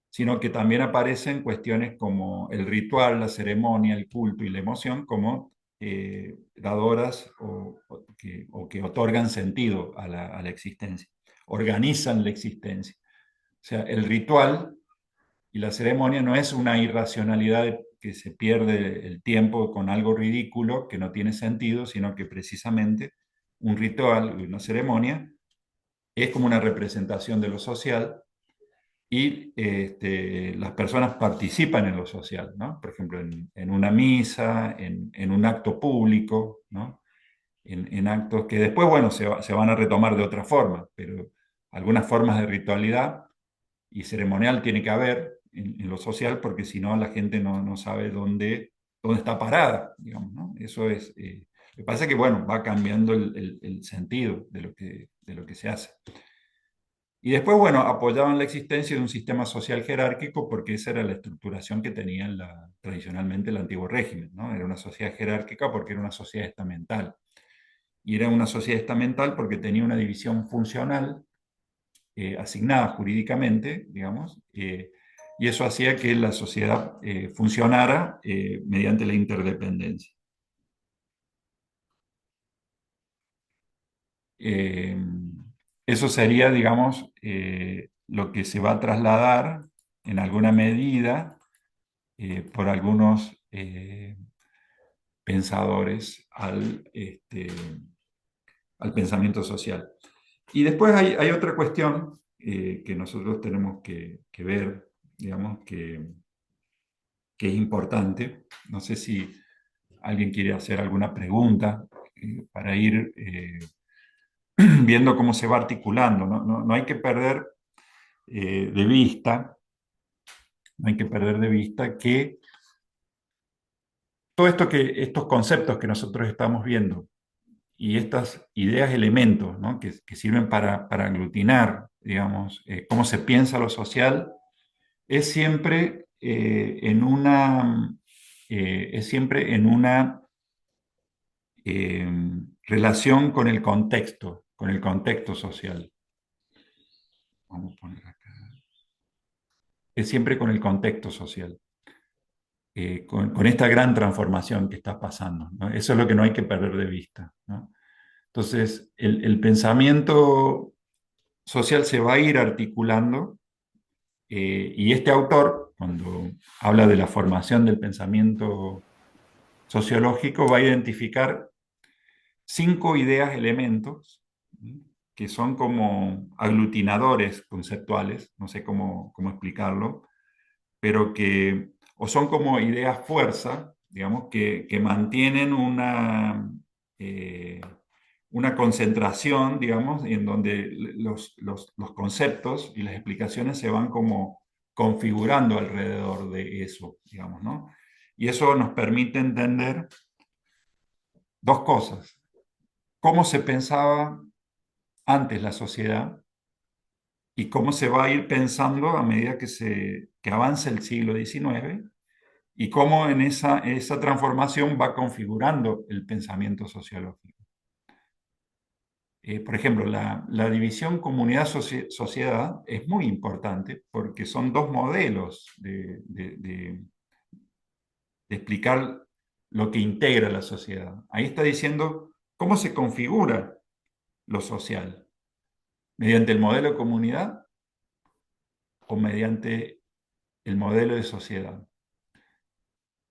sino que también aparecen cuestiones como el ritual, la ceremonia, el culto y la emoción como dadoras o que otorgan sentido a la existencia, organizan la existencia. O sea, el ritual y la ceremonia no es una irracionalidad que se pierde el tiempo con algo ridículo que no tiene sentido, sino que precisamente un ritual, una ceremonia, es como una representación de lo social y las personas participan en lo social, ¿no? Por ejemplo, en una misa, en un acto público, ¿no? En actos que después, bueno, se van a retomar de otra forma, pero algunas formas de ritualidad y ceremonial tiene que haber en lo social, porque si no la gente no sabe dónde está parada, digamos, ¿no? Eso es, lo que pasa es que, bueno, va cambiando el sentido de lo que se hace. Y después, bueno, apoyaban la existencia de un sistema social jerárquico porque esa era la estructuración que tenía tradicionalmente el antiguo régimen, ¿no? Era una sociedad jerárquica porque era una sociedad estamental. Y era una sociedad estamental porque tenía una división funcional asignada jurídicamente, digamos, y eso hacía que la sociedad funcionara mediante la interdependencia. Eh, Eso sería, digamos, lo que se va a trasladar en alguna medida por algunos pensadores al pensamiento social. Y después hay otra cuestión que nosotros tenemos que ver, digamos, que es importante. No sé si alguien quiere hacer alguna pregunta para ir viendo cómo se va articulando. No hay que perder de vista, no hay que perder de vista que todo esto estos conceptos que nosotros estamos viendo y estas ideas, elementos, ¿no? que sirven para aglutinar, digamos, cómo se piensa lo social, es siempre es siempre en una eh, relación con el contexto social. Vamos a poner acá. Es siempre con el contexto social, con esta gran transformación que está pasando, ¿no? Eso es lo que no hay que perder de vista, ¿no? Entonces, el pensamiento social se va a ir articulando y este autor, cuando habla de la formación del pensamiento sociológico, va a identificar 5 ideas, elementos, que son como aglutinadores conceptuales, no sé cómo explicarlo, pero que o son como ideas fuerza, digamos, que mantienen eh, una concentración, digamos, en donde los conceptos y las explicaciones se van como configurando alrededor de eso, digamos, ¿no? Y eso nos permite entender dos cosas. Cómo se pensaba antes la sociedad y cómo se va a ir pensando a medida que avanza el siglo XIX y cómo en esa transformación va configurando el pensamiento sociológico. Por ejemplo, la división comunidad-sociedad es muy importante porque son dos modelos de explicar lo que integra la sociedad. Ahí está diciendo cómo se configura lo social, mediante el modelo de comunidad o mediante el modelo de sociedad.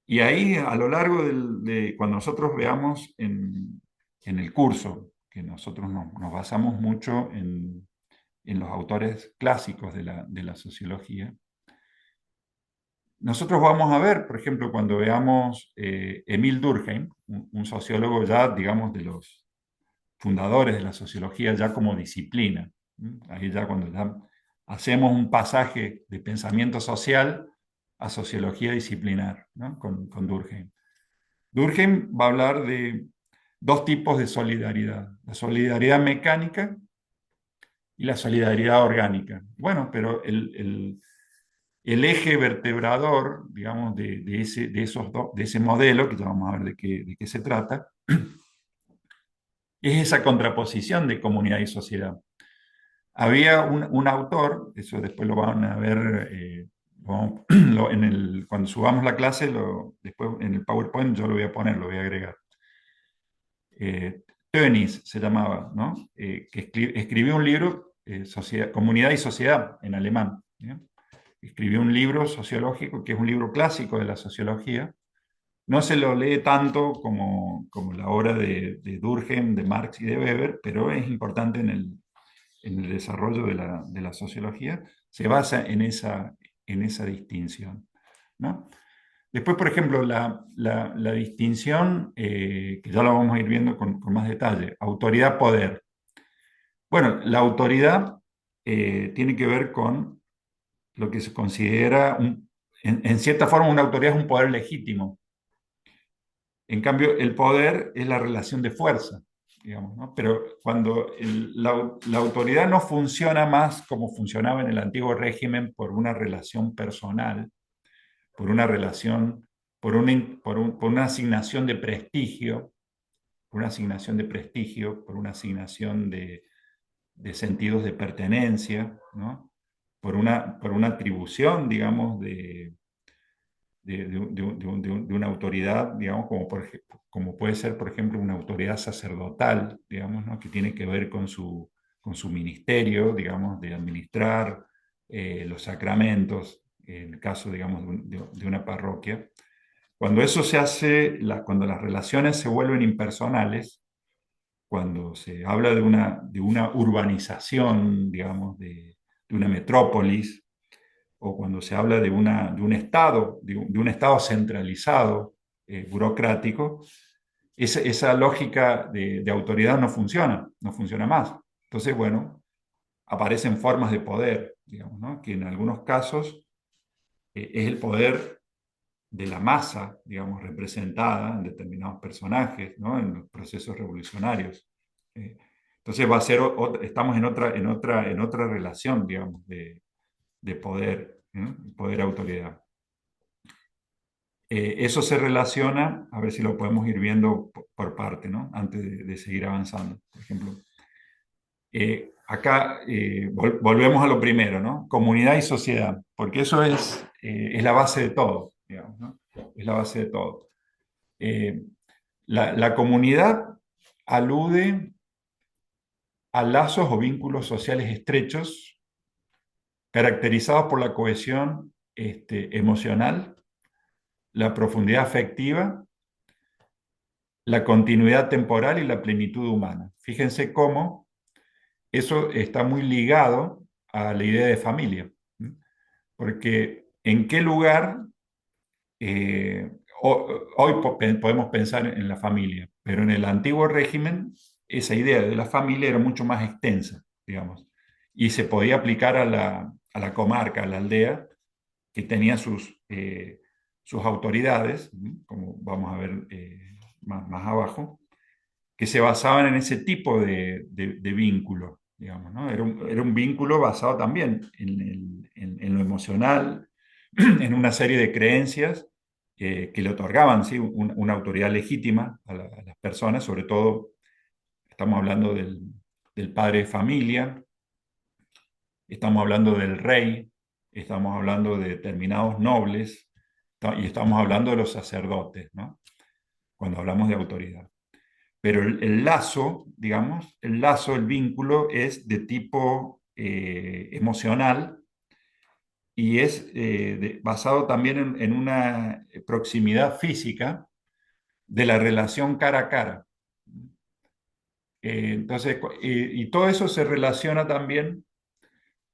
Y ahí, a lo largo cuando nosotros veamos en el curso, que nosotros nos basamos mucho en los autores clásicos de la sociología, nosotros vamos a ver, por ejemplo, cuando veamos Emil Durkheim, un sociólogo ya, digamos, de los fundadores de la sociología ya como disciplina. Ahí ya cuando ya hacemos un pasaje de pensamiento social a sociología disciplinar, ¿no? con Durkheim. Durkheim va a hablar de dos tipos de solidaridad, la solidaridad mecánica y la solidaridad orgánica. Bueno, pero el eje vertebrador, digamos, de ese modelo, que ya vamos a ver de qué se trata, es esa contraposición de comunidad y sociedad. Había un autor, eso después lo van a ver cuando subamos la clase, después en el PowerPoint yo lo voy a poner, lo voy a agregar. Tönnies se llamaba, ¿no? Que escribió un libro, Comunidad y Sociedad, en alemán. ¿Sí? Escribió un libro sociológico, que es un libro clásico de la sociología. No se lo lee tanto como la obra de Durkheim, de Marx y de Weber, pero es importante en el desarrollo de la sociología, se basa en esa distinción, ¿no? Después, por ejemplo, la distinción, que ya la vamos a ir viendo con más detalle, autoridad-poder. Bueno, la autoridad tiene que ver con lo que se considera, en cierta forma, una autoridad es un poder legítimo. En cambio, el poder es la relación de fuerza, digamos, ¿no? Pero cuando la autoridad no funciona más como funcionaba en el antiguo régimen por una relación personal, por una relación, por una asignación de prestigio, por una asignación de prestigio, por una asignación de sentidos de pertenencia, ¿no? por una atribución, digamos, de una autoridad, digamos, como puede ser, por ejemplo, una autoridad sacerdotal, digamos, ¿no? Que tiene que ver con su ministerio, digamos, de administrar los sacramentos, en el caso, digamos, de una parroquia. Cuando eso se hace, cuando las relaciones se vuelven impersonales, cuando se habla de una urbanización, digamos, de una metrópolis, o cuando se habla de un Estado, de un Estado centralizado, burocrático, esa lógica de autoridad no funciona, no funciona más. Entonces, bueno, aparecen formas de poder, digamos, ¿no? Que en algunos casos es el poder de la masa, digamos, representada en determinados personajes, ¿no? En los procesos revolucionarios. Eh, entonces va a ser, estamos en otra relación, digamos, de poder, ¿no? Poder-autoridad. Eso se relaciona, a ver si lo podemos ir viendo por parte, ¿no? Antes de seguir avanzando. Por ejemplo, acá volvemos a lo primero, ¿no? Comunidad y sociedad, porque eso es la base de todo, digamos, ¿no? Es la base de todo. Eh, la comunidad alude a lazos o vínculos sociales estrechos caracterizados por la cohesión emocional, la profundidad afectiva, la continuidad temporal y la plenitud humana. Fíjense cómo eso está muy ligado a la idea de familia, ¿sí? Porque en qué lugar eh, hoy podemos pensar en la familia, pero en el antiguo régimen esa idea de la familia era mucho más extensa, digamos, y se podía aplicar a la comarca, a la aldea, que tenía sus autoridades, ¿sí? Como vamos a ver más abajo, que se basaban en ese tipo de vínculo, digamos, ¿no? Era un vínculo basado también en lo emocional, en una serie de creencias que le otorgaban, ¿sí? Una autoridad legítima a las personas, sobre todo estamos hablando del padre de familia, estamos hablando del rey, estamos hablando de determinados nobles y estamos hablando de los sacerdotes, ¿no? Cuando hablamos de autoridad. Pero el lazo, digamos, el lazo, el vínculo es de tipo emocional y es basado también en una proximidad física de la relación cara a cara. Entonces, y todo eso se relaciona también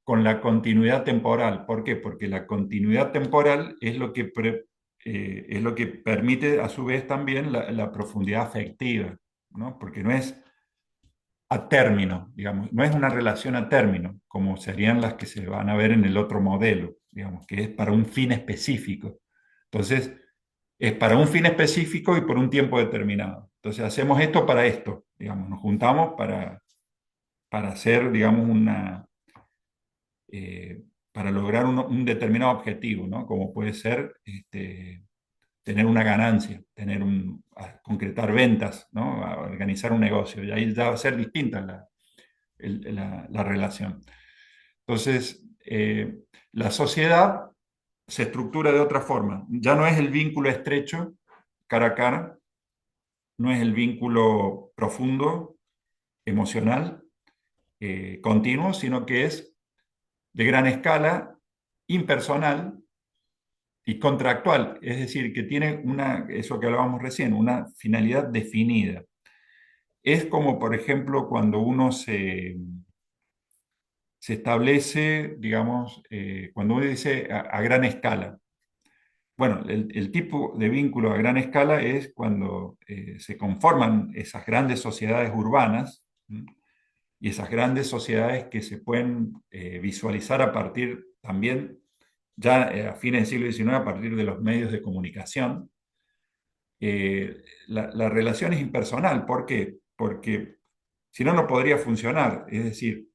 con la continuidad temporal. ¿Por qué? Porque la continuidad temporal es lo que permite a su vez también la profundidad afectiva, ¿no? Porque no es a término, digamos, no es una relación a término, como serían las que se van a ver en el otro modelo, digamos, que es para un fin específico. Entonces, es para un fin específico y por un tiempo determinado. Entonces, hacemos esto, digamos, nos juntamos para hacer, digamos, para lograr un determinado objetivo, ¿no? Como puede ser tener una ganancia, concretar ventas, ¿no? A organizar un negocio. Y ahí ya va a ser distinta la relación. Entonces, la sociedad se estructura de otra forma. Ya no es el vínculo estrecho, cara a cara, no es el vínculo profundo, emocional, continuo, sino que es de gran escala, impersonal y contractual. Es decir, que tiene eso que hablábamos recién, una finalidad definida. Es como, por ejemplo, cuando uno se establece, digamos, cuando uno dice a gran escala. Bueno, el tipo de vínculo a gran escala es cuando se conforman esas grandes sociedades urbanas, ¿m? Y esas grandes sociedades que se pueden visualizar a partir también, ya a fines del siglo XIX, a partir de los medios de comunicación. La relación es impersonal. ¿Por qué? Porque si no, no podría funcionar. Es decir,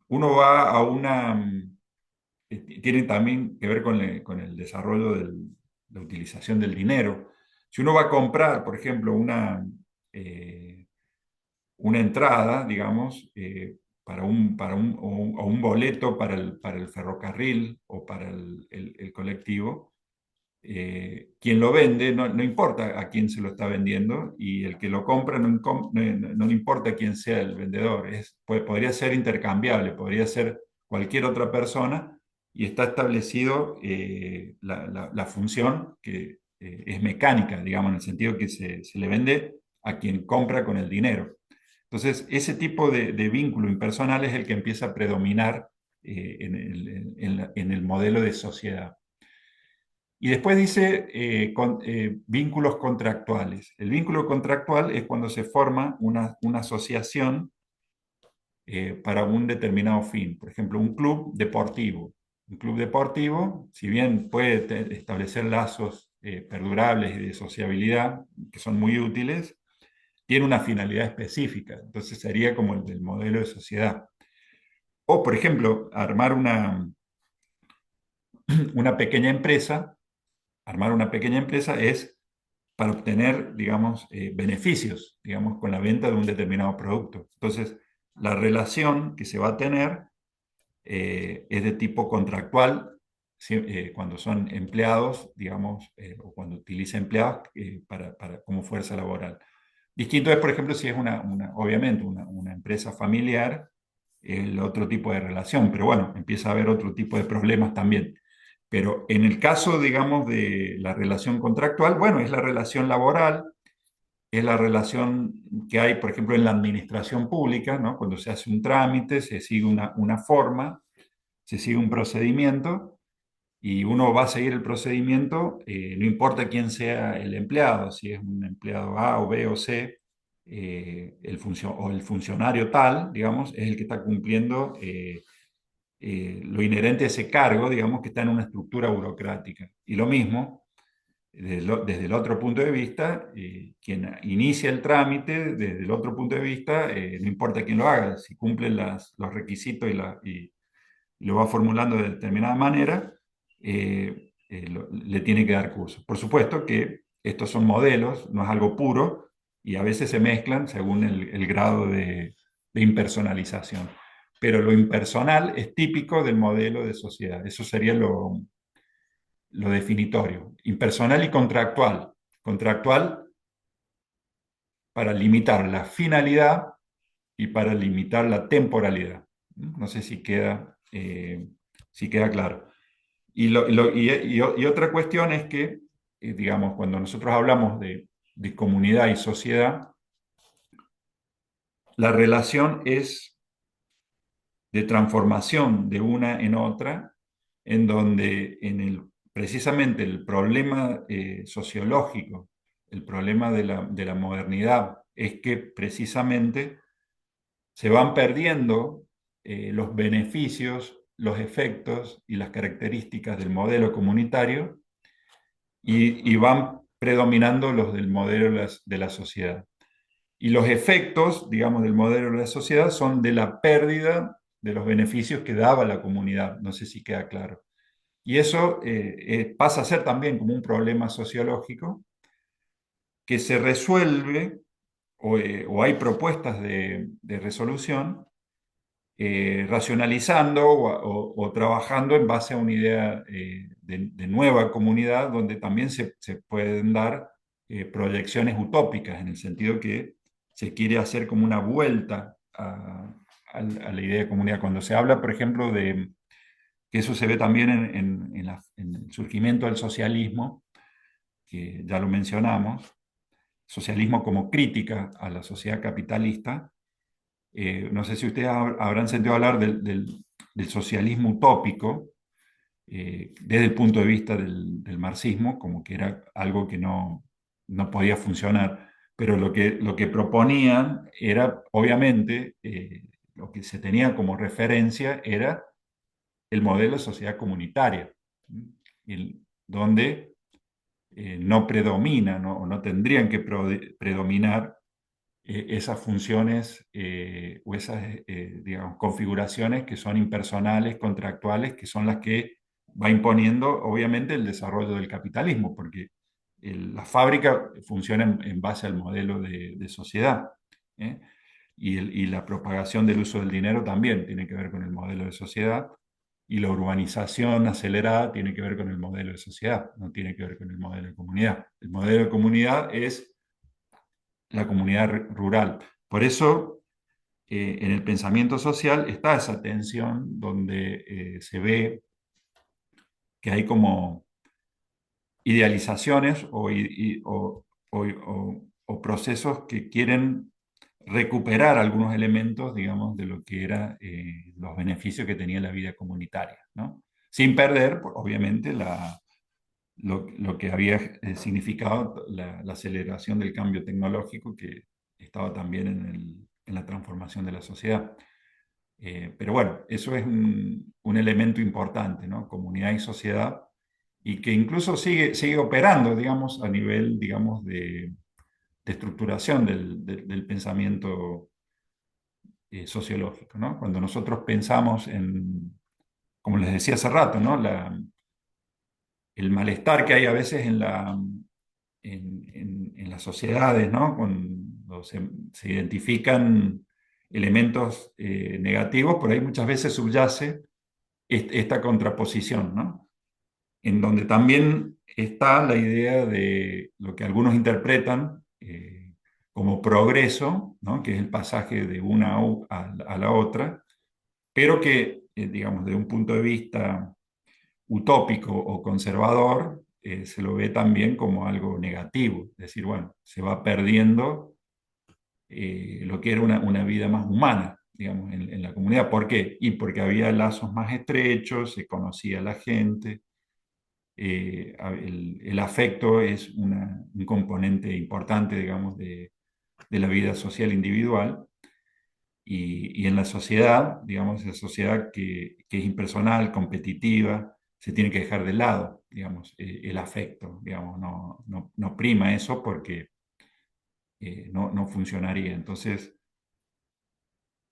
uno va a tiene también que ver con el desarrollo de la utilización del dinero. Si uno va a comprar, por ejemplo, una entrada, digamos, o un boleto para el ferrocarril o para el colectivo, quien lo vende no importa a quién se lo está vendiendo y el que lo compra no le importa quién sea el vendedor. Podría ser intercambiable, podría ser cualquier otra persona, y está establecido la función que es mecánica, digamos, en el sentido que se le vende a quien compra con el dinero. Entonces, ese tipo de vínculo impersonal es el que empieza a predominar en el modelo de sociedad. Y después dice vínculos contractuales. El vínculo contractual es cuando se forma una asociación para un determinado fin. Por ejemplo, un club deportivo. Un club deportivo, si bien puede establecer lazos perdurables y de sociabilidad, que son muy útiles, tiene una finalidad específica. Entonces sería como el del modelo de sociedad. O, por ejemplo, armar una pequeña empresa. Armar una pequeña empresa es para obtener, digamos, beneficios, digamos, con la venta de un determinado producto. Entonces, la relación que se va a tener es de tipo contractual, cuando son empleados, digamos, o cuando utiliza empleados como fuerza laboral. Distinto es, por ejemplo, si es obviamente una empresa familiar, el otro tipo de relación, pero bueno, empieza a haber otro tipo de problemas también. Pero en el caso, digamos, de la relación contractual, bueno, es la relación laboral, es la relación que hay, por ejemplo, en la administración pública, ¿no? Cuando se hace un trámite, se sigue una forma, se sigue un procedimiento y uno va a seguir el procedimiento, no importa quién sea el empleado, si es un empleado A o B o C, o el funcionario tal, digamos, es el que está cumpliendo lo inherente a ese cargo, digamos, que está en una estructura burocrática. Y lo mismo, desde el otro punto de vista, quien inicia el trámite, desde el otro punto de vista, no importa quién lo haga, si cumple los requisitos y lo va formulando de determinada manera, le tiene que dar curso. Por supuesto que estos son modelos, no es algo puro, y a veces se mezclan según el grado de impersonalización. Pero lo impersonal es típico del modelo de sociedad. Eso sería lo definitorio. Impersonal y contractual. Contractual para limitar la finalidad y para limitar la temporalidad. No sé si queda claro. Y otra cuestión es que, digamos, cuando nosotros hablamos de comunidad y sociedad, la relación es de transformación de una en otra, en donde precisamente el problema sociológico, el problema de la modernidad, es que precisamente se van perdiendo los beneficios, los efectos y las características del modelo comunitario y van predominando los del modelo de la sociedad. Y los efectos, digamos, del modelo de la sociedad son de la pérdida de los beneficios que daba la comunidad. No sé si queda claro. Y eso pasa a ser también como un problema sociológico que se resuelve o hay propuestas de resolución racionalizando o trabajando en base a una idea de nueva comunidad donde también se pueden dar proyecciones utópicas en el sentido que se quiere hacer como una vuelta a la idea de comunidad. Cuando se habla, por ejemplo, de que eso se ve también en el surgimiento del socialismo, que ya lo mencionamos, socialismo como crítica a la sociedad capitalista. No sé si ustedes habrán sentido hablar del socialismo utópico desde el punto de vista del marxismo, como que era algo que no podía funcionar, pero lo que proponían era, obviamente, lo que se tenía como referencia era el modelo de sociedad comunitaria, donde no predomina, ¿no? O no tendrían que predominar esas funciones o esas, digamos, configuraciones que son impersonales, contractuales, que son las que va imponiendo, obviamente, el desarrollo del capitalismo, porque la fábrica funciona en base al modelo de sociedad. ¿eh? Y la propagación del uso del dinero también tiene que ver con el modelo de sociedad. Y la urbanización acelerada tiene que ver con el modelo de sociedad, no tiene que ver con el modelo de comunidad. El modelo de comunidad es la comunidad rural. Por eso, en el pensamiento social está esa tensión donde se ve que hay como idealizaciones o procesos que quieren recuperar algunos elementos, digamos, de lo que eran los beneficios que tenía la vida comunitaria, ¿no? Sin perder, obviamente, lo que había significado la aceleración del cambio tecnológico que estaba también en la transformación de la sociedad. Pero bueno, eso es un elemento importante, ¿no? Comunidad y sociedad, y que incluso sigue operando, digamos, a nivel, digamos, de estructuración del pensamiento sociológico, ¿no? Cuando nosotros pensamos como les decía hace rato, ¿no? El malestar que hay a veces en las sociedades, ¿no? Cuando se identifican elementos negativos, por ahí muchas veces subyace esta contraposición, ¿no? En donde también está la idea de lo que algunos interpretan como progreso, ¿no? Que es el pasaje de una a la otra, pero que, digamos, de un punto de vista utópico o conservador, se lo ve también como algo negativo. Es decir, bueno, se va perdiendo lo que era una vida más humana, digamos, en la comunidad. ¿Por qué? Y porque había lazos más estrechos, se conocía a la gente, el afecto es un componente importante, digamos, de la vida social individual. Y en la sociedad, digamos, la sociedad que es impersonal, competitiva, se tiene que dejar de lado, digamos, el afecto, digamos, no prima eso porque no funcionaría. Entonces,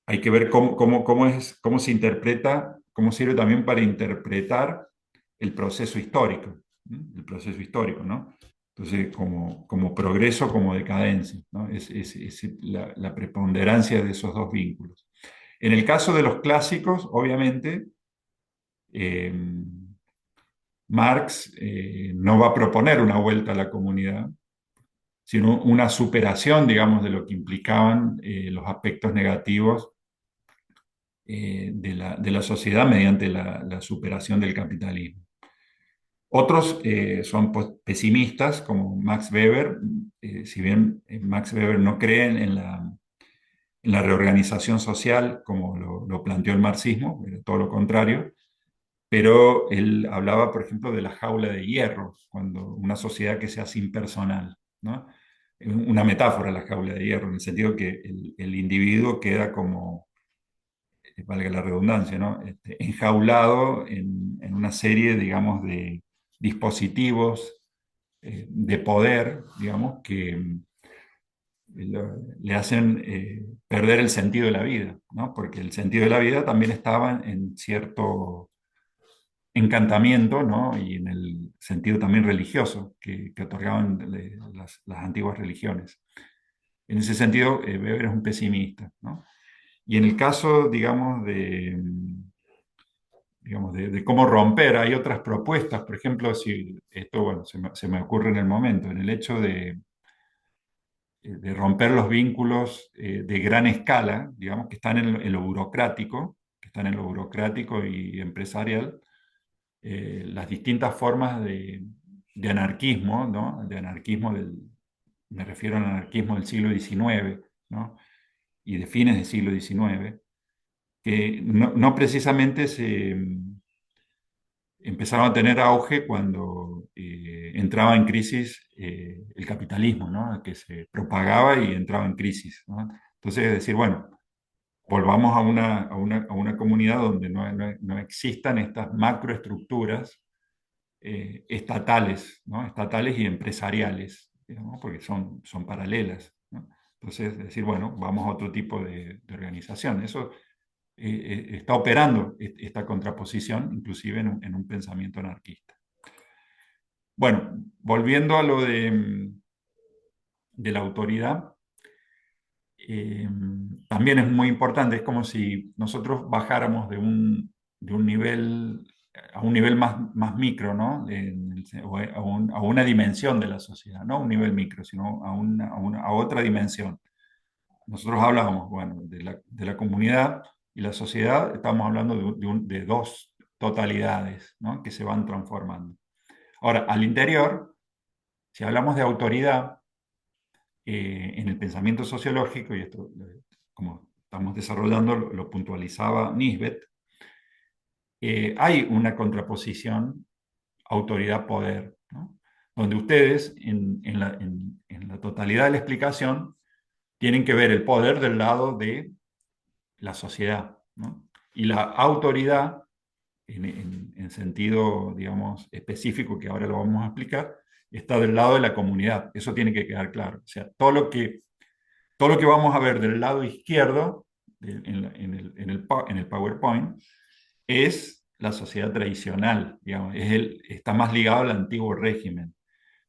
hay que ver cómo se interpreta, cómo sirve también para interpretar el proceso histórico, ¿no? El proceso histórico, ¿no? Entonces, como progreso, como decadencia, ¿no? Es la preponderancia de esos dos vínculos. En el caso de los clásicos, obviamente, eh, Marx no va a proponer una vuelta a la comunidad, sino una superación, digamos, de lo que implicaban los aspectos negativos de la sociedad mediante la superación del capitalismo. Otros son pesimistas, como Max Weber. Si bien Max Weber no cree en la reorganización social como lo planteó el marxismo, todo lo contrario, pero él hablaba, por ejemplo, de la jaula de hierro, cuando una sociedad que se hace impersonal, ¿no? Una metáfora la jaula de hierro, en el sentido que el individuo queda como, valga la redundancia, ¿no? Enjaulado en una serie, digamos, de dispositivos de poder, digamos, que le hacen perder el sentido de la vida, ¿no? Porque el sentido de la vida también estaba en cierto encantamiento, ¿no? Y en el sentido también religioso que otorgaban las antiguas religiones. En ese sentido, Weber es un pesimista, ¿no? Y en el caso, digamos, de cómo romper, hay otras propuestas, por ejemplo, si esto, bueno, se me ocurre en el momento, en el hecho de romper los vínculos de gran escala, digamos, que están en lo burocrático, que están en lo burocrático y empresarial, las distintas formas de anarquismo, ¿no? De anarquismo me refiero al anarquismo del siglo XIX, ¿no? Y de fines del siglo XIX, que no precisamente empezaron a tener auge cuando entraba en crisis el capitalismo, ¿no? Que se propagaba y entraba en crisis, ¿no? Entonces, es decir, bueno, volvamos a una comunidad donde no existan estas macroestructuras estatales, ¿no? Estatales y empresariales, digamos, porque son paralelas, ¿no? Entonces, es decir, bueno, vamos a otro tipo de organización. Eso está operando esta contraposición, inclusive en un pensamiento anarquista. Bueno, volviendo a lo de la autoridad, eh, también es muy importante, es como si nosotros bajáramos de un nivel a un nivel más micro, ¿no? O a una dimensión de la sociedad, no a un nivel micro, sino a otra dimensión. Nosotros hablábamos, bueno, de la comunidad y la sociedad, estamos hablando de dos totalidades, ¿no? Que se van transformando. Ahora, al interior, si hablamos de autoridad, en el pensamiento sociológico, y esto, como estamos desarrollando, lo puntualizaba Nisbet, hay una contraposición autoridad-poder, ¿no? Donde ustedes, en la totalidad de la explicación, tienen que ver el poder del lado de la sociedad, ¿no? Y la autoridad, en sentido, digamos, específico, que ahora lo vamos a explicar, está del lado de la comunidad. Eso tiene que quedar claro. O sea, todo lo que vamos a ver del lado izquierdo, en el PowerPoint, es la sociedad tradicional, digamos, está más ligado al antiguo régimen.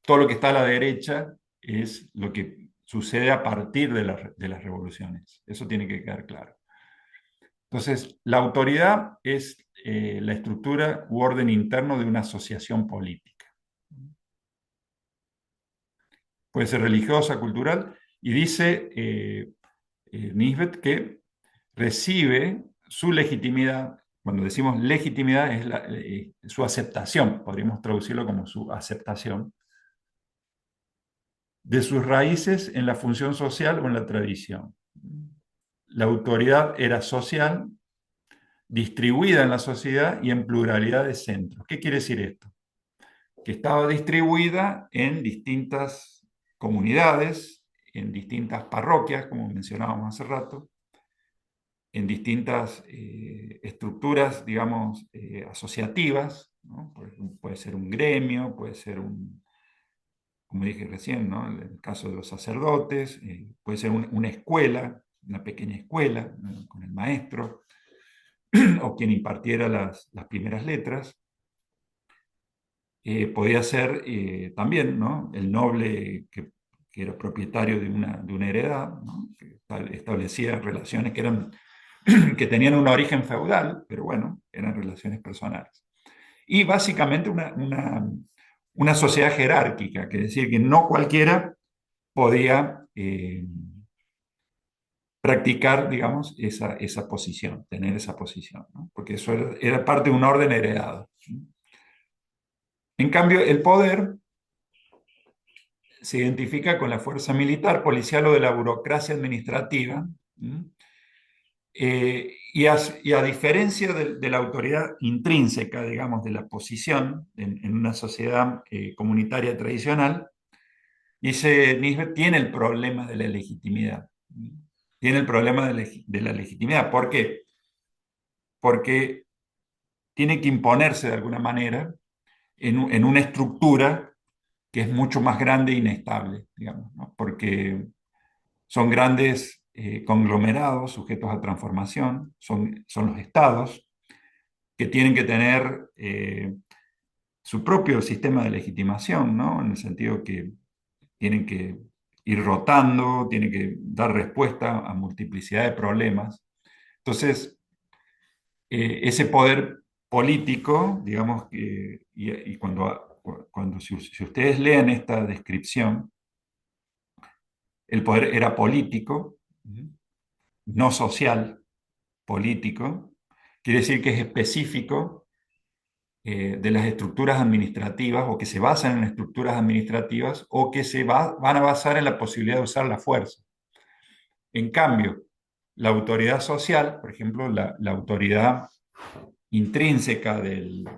Todo lo que está a la derecha es lo que sucede a partir de las revoluciones. Eso tiene que quedar claro. Entonces, la autoridad es la estructura u orden interno de una asociación política. Puede ser religiosa, cultural, y dice Nisbet que recibe su legitimidad. Cuando decimos legitimidad es su aceptación, podríamos traducirlo como su aceptación, de sus raíces en la función social o en la tradición. La autoridad era social, distribuida en la sociedad y en pluralidad de centros. ¿Qué quiere decir esto? Que estaba distribuida en distintas comunidades, en distintas parroquias, como mencionábamos hace rato, en distintas estructuras, digamos, asociativas, ¿no? Puede ser un gremio, puede ser como dije recién, ¿no? En el caso de los sacerdotes, puede ser una escuela, una pequeña escuela, ¿no? Con el maestro, o quien impartiera las primeras letras. Podía ser también, ¿no? El noble que era propietario de una heredad, ¿no? Que establecía relaciones que tenían un origen feudal, pero bueno, eran relaciones personales. Y básicamente una sociedad jerárquica, que es decir, que no cualquiera podía practicar, digamos, esa posición, tener esa posición, ¿no? Porque eso era parte de un orden heredado. En cambio, el poder se identifica con la fuerza militar, policial o de la burocracia administrativa. Y a diferencia de la autoridad intrínseca, digamos, de la posición en una sociedad comunitaria tradicional, dice Nisbet, tiene el problema de la legitimidad. Tiene el problema de la legitimidad. ¿Por qué? Porque tiene que imponerse de alguna manera en una estructura que es mucho más grande e inestable, digamos, ¿no? Porque son grandes conglomerados sujetos a transformación, son los estados que tienen que tener su propio sistema de legitimación, ¿no? En el sentido que tienen que ir rotando, tienen que dar respuesta a multiplicidad de problemas. Entonces, ese poder político, digamos, y cuando si ustedes leen esta descripción, el poder era político, no social, político, quiere decir que es específico de las estructuras administrativas o que se basan en estructuras administrativas o que van a basar en la posibilidad de usar la fuerza. En cambio, la autoridad social, por ejemplo, la autoridad intrínseca del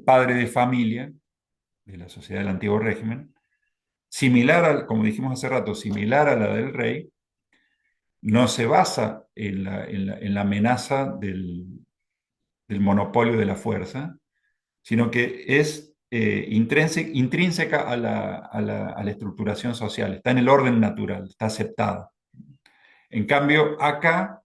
padre de familia, de la sociedad del antiguo régimen, como dijimos hace rato, similar a la del rey, no se basa en la amenaza del monopolio de la fuerza, sino que es intrínseca a la estructuración social, está en el orden natural, está aceptada. En cambio, acá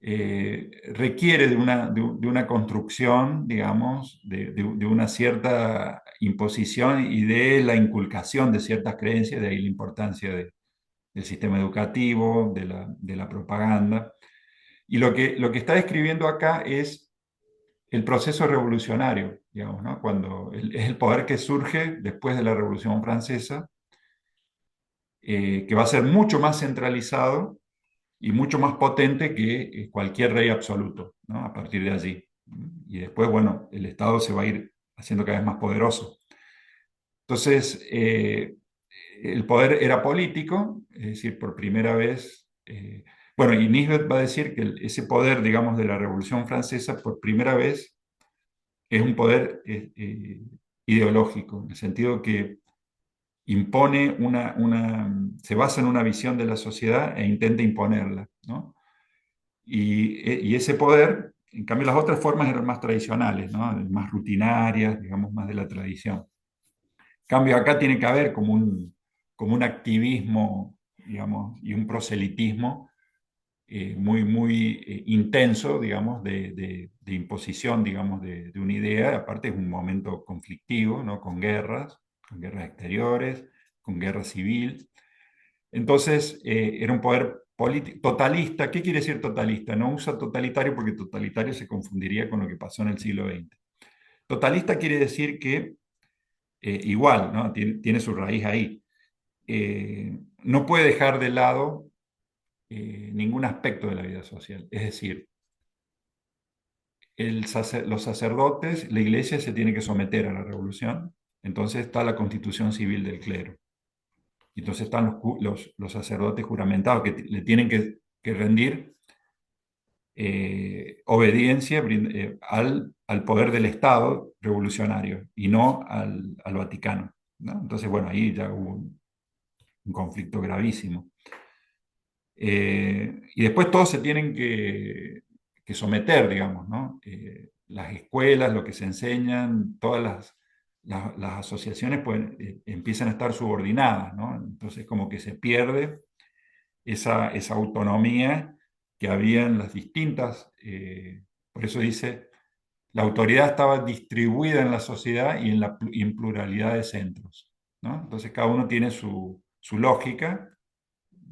requiere de una construcción, digamos, de una cierta imposición y de la inculcación de ciertas creencias, de ahí la importancia del sistema educativo, de la propaganda. Y lo que está describiendo acá es el proceso revolucionario, digamos, ¿no? Cuando es el poder que surge después de la Revolución Francesa, que va a ser mucho más centralizado y mucho más potente que cualquier rey absoluto, ¿no? A partir de allí. y después, bueno, el Estado se va a ir haciendo cada vez más poderoso. Entonces, el poder era político, es decir, por primera vez, bueno, y Nisbet va a decir que ese poder, digamos, de la Revolución Francesa, por primera vez, es un poder ideológico, en el sentido que impone se basa en una visión de la sociedad e intenta imponerla, ¿no? Y ese poder, en cambio, las otras formas eran más tradicionales, ¿no? Más rutinarias, digamos, más de la tradición. En cambio, acá tiene que haber como un activismo, digamos, y un proselitismo muy intenso, digamos, de imposición, digamos, de una idea. Aparte es un momento conflictivo, ¿no? Con guerras exteriores, con guerra civil. Entonces, era un poder totalista. ¿Qué quiere decir totalista? No usa totalitario porque totalitario se confundiría con lo que pasó en el siglo XX. Totalista quiere decir que, igual, ¿no? Tiene su raíz ahí. No puede dejar de lado ningún aspecto de la vida social. Es decir, los sacerdotes, la iglesia se tiene que someter a la revolución, entonces está la constitución civil del clero. Y entonces están los sacerdotes juramentados que le tienen que rendir obediencia al poder del Estado revolucionario y no al Vaticano, ¿no? Entonces, bueno, ahí ya hubo un conflicto gravísimo. Y después todos se tienen que someter, digamos, ¿no? Las escuelas, lo que se enseñan, todas las asociaciones empiezan a estar subordinadas, ¿no? Entonces como que se pierde esa autonomía que había en las distintas, por eso dice, la autoridad estaba distribuida en la sociedad y en pluralidad de centros, ¿no? Entonces cada uno tiene su lógica.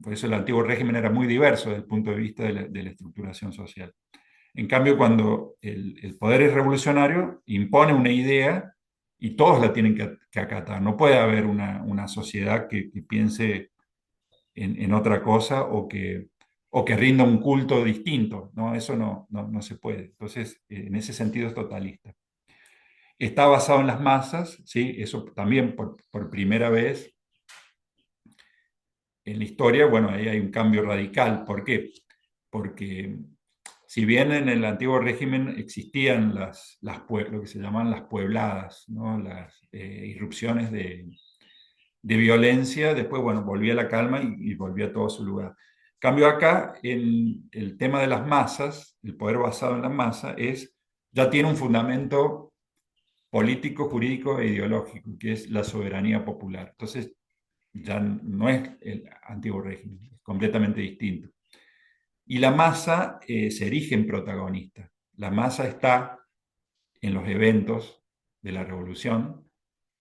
Por eso el antiguo régimen era muy diverso desde el punto de vista de la estructuración social. En cambio, cuando el poder es revolucionario, impone una idea y todos la tienen que acatar. No puede haber una sociedad que piense en otra cosa o que rinda un culto distinto, ¿no? Eso no se puede. Entonces, en ese sentido es totalista. Está basado en las masas, ¿sí? Eso también por primera vez en la historia, bueno, ahí hay un cambio radical. ¿Por qué? Porque si bien en el antiguo régimen existían lo que se llaman las puebladas, ¿no? Las irrupciones de violencia, después, bueno, volvía la calma y volvía todo a su lugar. Cambio acá, en el tema de las masas, el poder basado en la masa, ya tiene un fundamento político, jurídico e ideológico, que es la soberanía popular. Entonces, ya no es el antiguo régimen, es completamente distinto. Y la masa se erige en protagonista. La masa está en los eventos de la revolución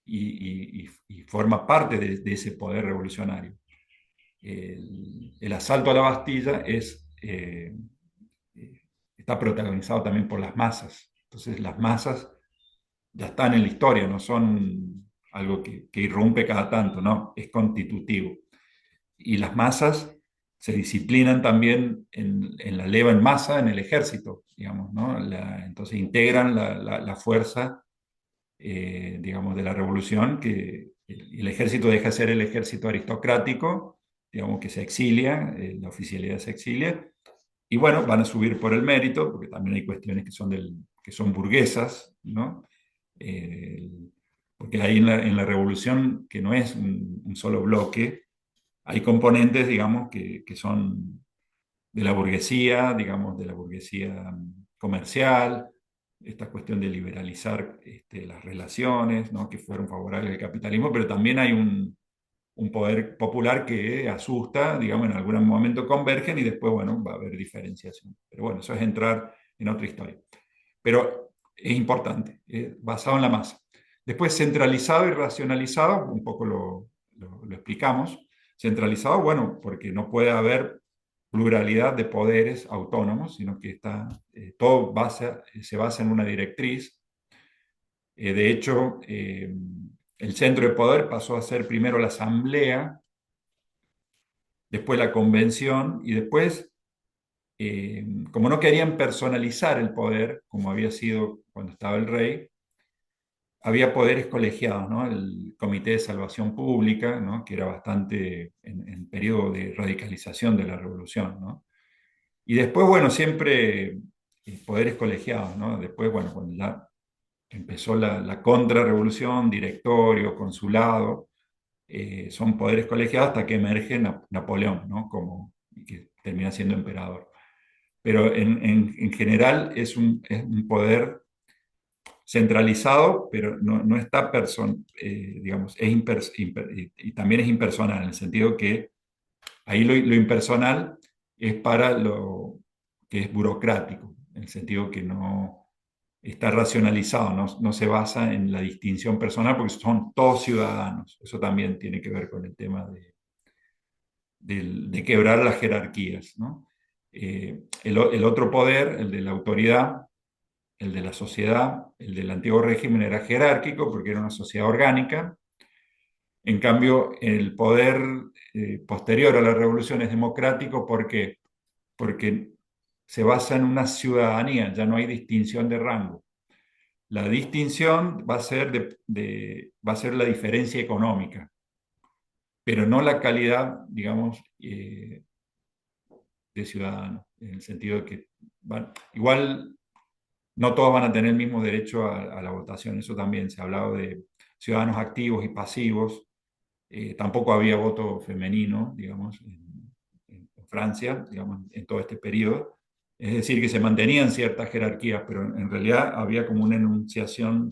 y forma parte de ese poder revolucionario. El asalto a la Bastilla está protagonizado también por las masas. Entonces las masas ya están en la historia, no son algo que irrumpe cada tanto, no, es constitutivo. Y las masas se disciplinan también en la leva en masa en el ejército, digamos, ¿no? Entonces integran la fuerza, digamos, de la revolución, que el ejército deja de ser el ejército aristocrático, digamos, que se exilia, la oficialidad se exilia, y bueno, van a subir por el mérito, porque también hay cuestiones que son burguesas, ¿no? Eh, porque ahí en la revolución, que no es un solo bloque, hay componentes, digamos, que son de la burguesía, digamos, de la burguesía comercial, esta cuestión de liberalizar las relaciones, ¿no? Que fueron favorables al capitalismo, pero también hay un poder popular que asusta, digamos, en algún momento convergen y después, bueno, va a haber diferenciación. Pero bueno, eso es entrar en otra historia. Pero es importante, basado en la masa. Después, centralizado y racionalizado, un poco lo explicamos. Centralizado, bueno, porque no puede haber pluralidad de poderes autónomos, sino que todo se basa en una directriz. De hecho, el centro de poder pasó a ser primero la asamblea, después la convención y después, como no querían personalizar el poder, como había sido cuando estaba el rey, había poderes colegiados, ¿no? El Comité de Salvación Pública, ¿no? Que era bastante en periodo de radicalización de la revolución, ¿no? Y después, bueno, siempre poderes colegiados, ¿no? Después, bueno, cuando ya empezó la contrarrevolución, directorio, consulado, son poderes colegiados hasta que emerge Napoleón, ¿no? Como y que termina siendo emperador. Pero en general es un poder centralizado, pero no está digamos, y también es impersonal, en el sentido que ahí lo impersonal es para lo que es burocrático, en el sentido que no está racionalizado, no se basa en la distinción personal, porque son todos ciudadanos. Eso también tiene que ver con el tema de quebrar las jerarquías, ¿no? El otro poder, el de la autoridad, el de la sociedad, el del antiguo régimen era jerárquico porque era una sociedad orgánica. En cambio, el poder posterior a la revolución es democrático. ¿Por qué? Porque se basa en una ciudadanía, ya no hay distinción de rango. La distinción va a ser, va a ser la diferencia económica, pero no la calidad, digamos, de ciudadano, en el sentido de que igual no todos van a tener el mismo derecho a la votación. Eso también se ha hablado de ciudadanos activos y pasivos. Tampoco había voto femenino, digamos, en Francia, digamos, en todo este periodo. Es decir, que se mantenían ciertas jerarquías, pero en realidad había como una enunciación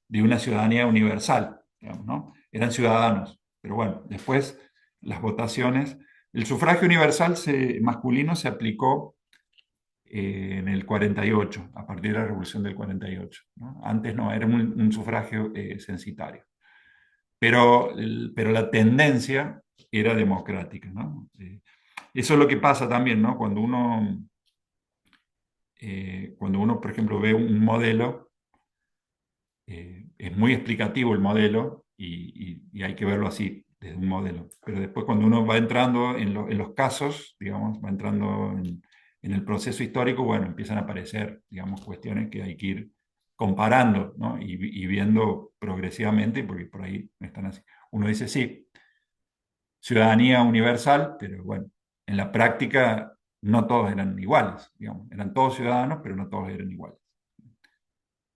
de una ciudadanía universal, digamos, ¿no? Eran ciudadanos. Pero bueno, después las votaciones, el sufragio universal masculino se aplicó en el 48, a partir de la Revolución del 48, ¿no? Antes no, era un sufragio censitario. Pero la tendencia era democrática, ¿no? Eso es lo que pasa también, ¿no? Cuando uno, por ejemplo, ve un modelo, es muy explicativo el modelo y hay que verlo así, desde un modelo. Pero después cuando uno va entrando en los casos, digamos, va entrando en el proceso histórico, bueno, empiezan a aparecer, digamos, cuestiones que hay que ir comparando, ¿no? Y viendo progresivamente, porque por ahí están así. Uno dice, sí, ciudadanía universal, pero bueno, en la práctica no todos eran iguales, digamos, eran todos ciudadanos, pero no todos eran iguales.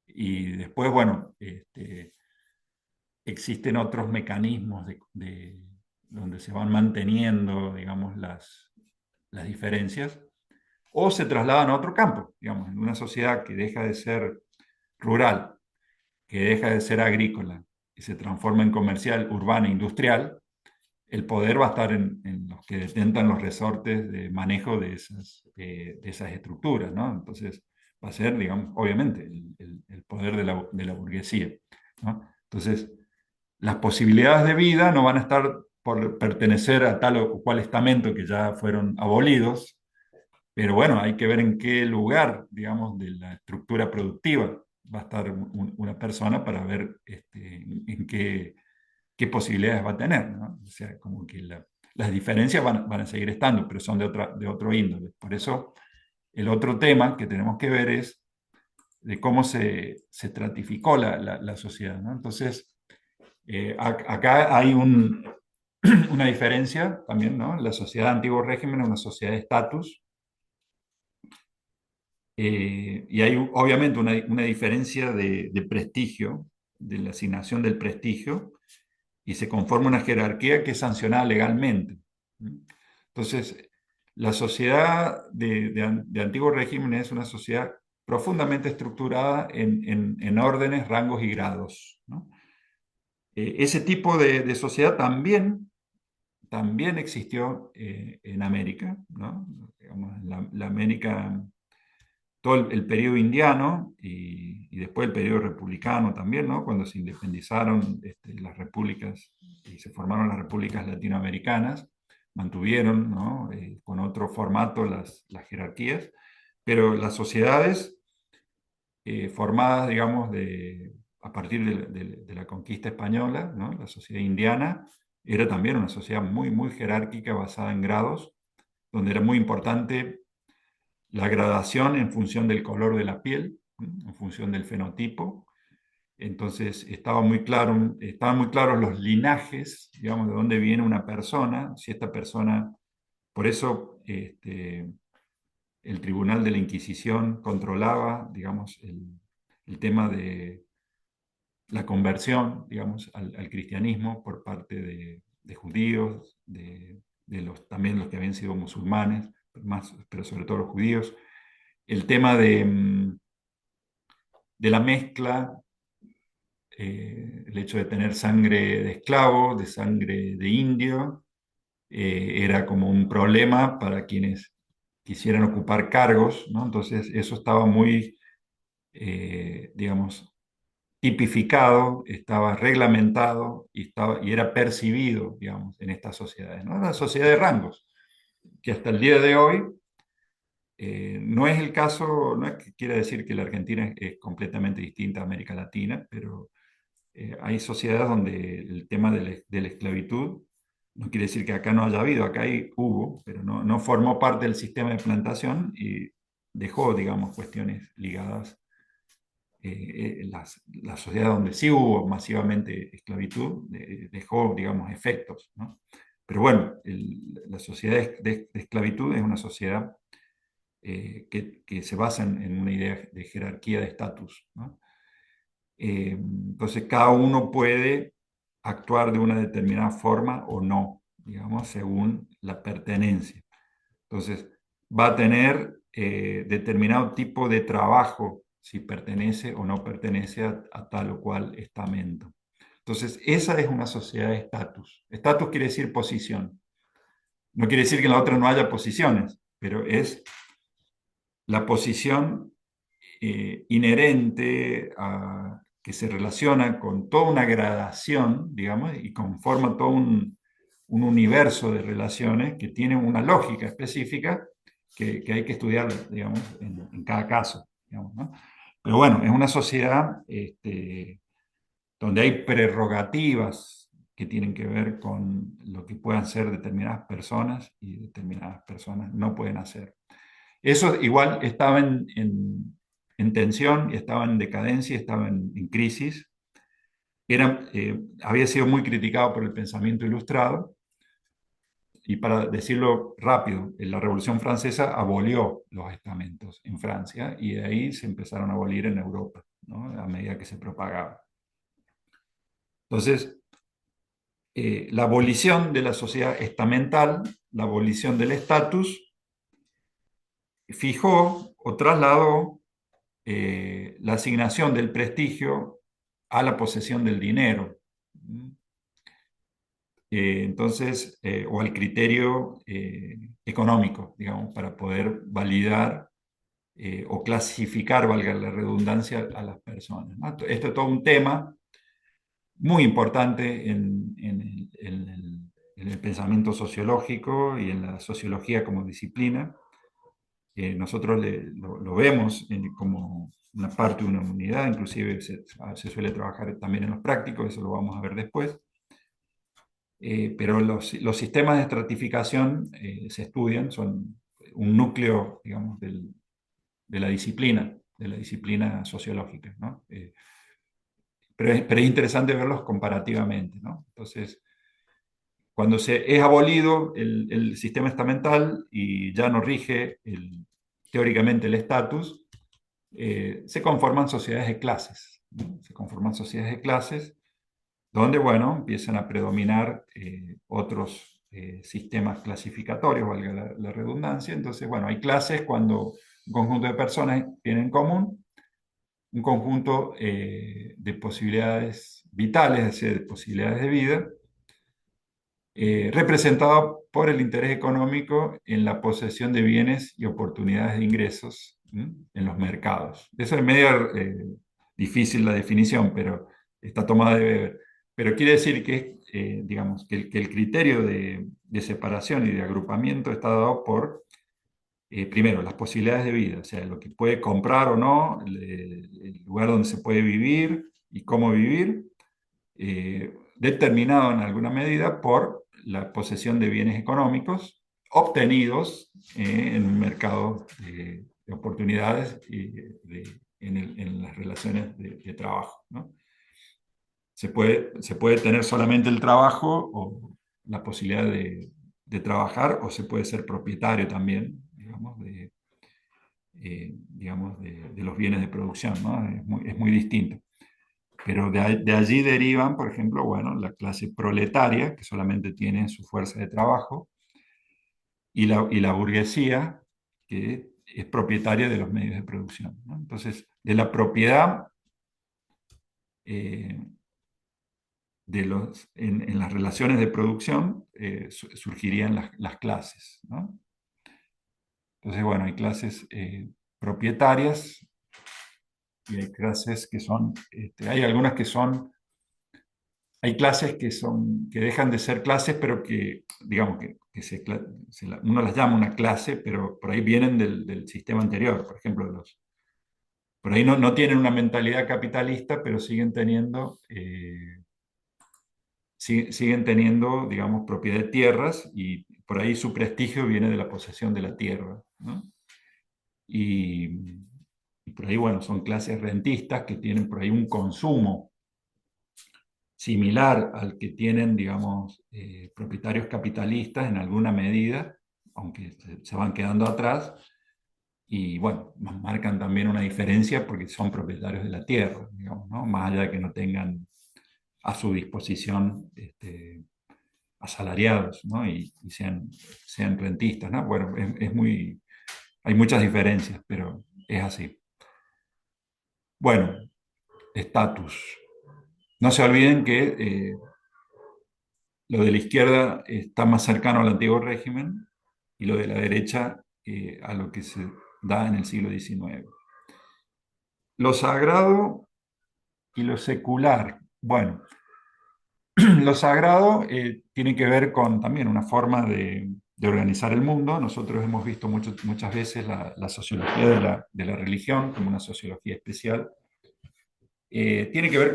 Y después, bueno, existen otros mecanismos donde se van manteniendo, digamos, las diferencias, o se trasladan a otro campo, digamos, en una sociedad que deja de ser rural, que deja de ser agrícola, y se transforma en comercial, urbana, industrial. El poder va a estar en los que detentan los resortes de manejo de esas estructuras, ¿no? Entonces, va a ser, digamos, obviamente, el poder de la burguesía, ¿no? Entonces, las posibilidades de vida no van a estar por pertenecer a tal o cual estamento que ya fueron abolidos, pero bueno, hay que ver en qué lugar, digamos, de la estructura productiva va a estar una persona para ver en qué posibilidades va a tener, ¿no? O sea, como que las diferencias van a seguir estando, pero son de otro índole. Por eso, el otro tema que tenemos que ver es de cómo se estratificó la sociedad, ¿no? Entonces, acá hay una diferencia también, ¿no? La sociedad de antiguo régimen es una sociedad de estatus, y hay obviamente una diferencia de prestigio, de la asignación del prestigio, y se conforma una jerarquía que es sancionada legalmente. Entonces, la sociedad de antiguo régimen es una sociedad profundamente estructurada en órdenes, rangos y grados, ¿no? Ese tipo de sociedad también existió en América, ¿no? Digamos, la América, todo el periodo indiano y después el periodo republicano también, ¿no? Cuando se independizaron las repúblicas y se formaron las repúblicas latinoamericanas, mantuvieron, ¿no? Con otro formato las jerarquías, pero las sociedades formadas, digamos, a partir de la conquista española, ¿no? La sociedad indiana era también una sociedad muy, muy jerárquica basada en grados, donde era muy importante la gradación en función del color de la piel, en función del fenotipo. Entonces estaban muy claros los linajes, digamos, de dónde viene una persona, si esta persona, por eso el Tribunal de la Inquisición controlaba, digamos, el tema de la conversión, digamos, al cristianismo por parte de judíos, también los que habían sido musulmanes, pero sobre todo los judíos. El tema de la mezcla, el hecho de tener sangre de esclavo, de sangre de indio, era como un problema para quienes quisieran ocupar cargos, ¿no? Entonces eso estaba muy, digamos, tipificado, estaba reglamentado y era percibido, digamos, en estas sociedades, ¿no? Una sociedad de rangos, que hasta el día de hoy no es el caso, no es que quiera decir que la Argentina es completamente distinta a América Latina, pero hay sociedades donde el tema de la esclavitud no quiere decir que acá no haya habido, hubo, pero no formó parte del sistema de plantación y dejó, digamos, cuestiones ligadas. La sociedad donde sí hubo masivamente esclavitud dejó, digamos, efectos, ¿no? Pero bueno, la sociedad de esclavitud es una sociedad que se basa en una idea de jerarquía de estatus, ¿no? Entonces, cada uno puede actuar de una determinada forma o no, digamos, según la pertenencia. Entonces, va a tener determinado tipo de trabajo si pertenece o no pertenece a tal o cual estamento. Entonces, esa es una sociedad de estatus. Estatus quiere decir posición. No quiere decir que en la otra no haya posiciones, pero es la posición inherente que se relaciona con toda una gradación, digamos, y conforma todo un universo de relaciones que tienen una lógica específica que hay que estudiar, digamos, en cada caso, digamos, ¿no? Pero bueno, es una sociedad donde hay prerrogativas que tienen que ver con lo que puedan ser determinadas personas y determinadas personas no pueden hacer. Eso igual estaba en tensión, y estaba en decadencia, y estaba en crisis. Había sido muy criticado por el pensamiento ilustrado, y para decirlo rápido, la Revolución Francesa abolió los estamentos en Francia, y de ahí se empezaron a abolir en Europa, ¿no? A medida que se propagaba. Entonces, la abolición de la sociedad estamental, la abolición del estatus, fijó o trasladó la asignación del prestigio a la posesión del dinero. Entonces, o al criterio económico, digamos, para poder validar o clasificar, valga la redundancia, a las personas, ¿no? Esto es todo un tema muy importante en el pensamiento sociológico y en la sociología como disciplina. Nosotros lo vemos como una parte de una unidad, inclusive se suele trabajar también en los prácticos, eso lo vamos a ver después. Pero los sistemas de estratificación se estudian, son un núcleo, digamos, de la disciplina sociológica, ¿no? Pero es interesante verlos comparativamente, ¿no? Entonces, cuando se es abolido el sistema estamental y ya no rige teóricamente el estatus, se conforman sociedades de clases, ¿no? Se conforman sociedades de clases donde, bueno, empiezan a predominar otros sistemas clasificatorios, valga la redundancia. Entonces, bueno, hay clases cuando un conjunto de personas tienen en común un conjunto de posibilidades vitales, es decir, de posibilidades de vida, representado por el interés económico en la posesión de bienes y oportunidades de ingresos, ¿m?, en los mercados. Eso es medio difícil la definición, pero está tomada de Weber. Pero quiere decir que, digamos, que el criterio de separación y de agrupamiento está dado por, primero, las posibilidades de vida, o sea, lo que puede comprar o no, el lugar donde se puede vivir y cómo vivir, determinado en alguna medida por la posesión de bienes económicos obtenidos en un mercado de oportunidades en las relaciones de trabajo, ¿no? Se puede tener solamente el trabajo o la posibilidad de trabajar, o se puede ser propietario también, digamos, de los bienes de producción, ¿no? Es muy distinto. Pero de allí derivan, por ejemplo, bueno, la clase proletaria, que solamente tiene su fuerza de trabajo, y la burguesía, que es propietaria de los medios de producción, ¿no? Entonces, de la propiedad, eh, en las relaciones de producción, surgirían las clases, ¿no? Entonces, bueno, hay clases propietarias, y hay clases que son, hay algunas que son, hay clases que dejan de ser clases, pero que, digamos, que uno las llama una clase, pero por ahí vienen del sistema anterior. Por ejemplo, por ahí no tienen una mentalidad capitalista, pero siguen teniendo, digamos, propiedad de tierras, y por ahí su prestigio viene de la posesión de la tierra, ¿no? Y, y por ahí, bueno, son clases rentistas que tienen por ahí un consumo similar al que tienen, digamos, propietarios capitalistas en alguna medida, aunque se van quedando atrás, y bueno, marcan también una diferencia porque son propietarios de la tierra, digamos, ¿no? Más allá de que no tengan a su disposición asalariados, ¿no? Y sean rentistas, ¿no? Bueno, hay muchas diferencias, pero es así. Bueno, estatus. No se olviden que lo de la izquierda está más cercano al antiguo régimen, y lo de la derecha a lo que se da en el siglo XIX. Lo sagrado y lo secular. Bueno, lo sagrado tiene que ver con también una forma de organizar el mundo. Nosotros hemos visto muchas veces la sociología de la religión como una sociología especial. Tiene que ver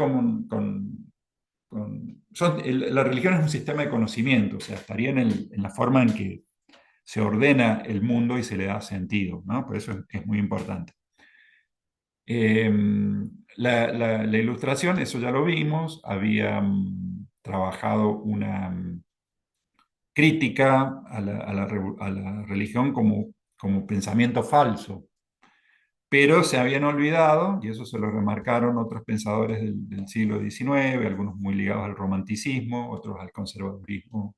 la religión es un sistema de conocimiento, o sea, estaría en la forma en que se ordena el mundo y se le da sentido, ¿no? Por eso es muy importante. Eh, la ilustración, eso ya lo vimos, había trabajado una crítica a la religión como pensamiento falso, pero se habían olvidado, y eso se lo remarcaron otros pensadores del siglo XIX, algunos muy ligados al romanticismo, otros al conservadurismo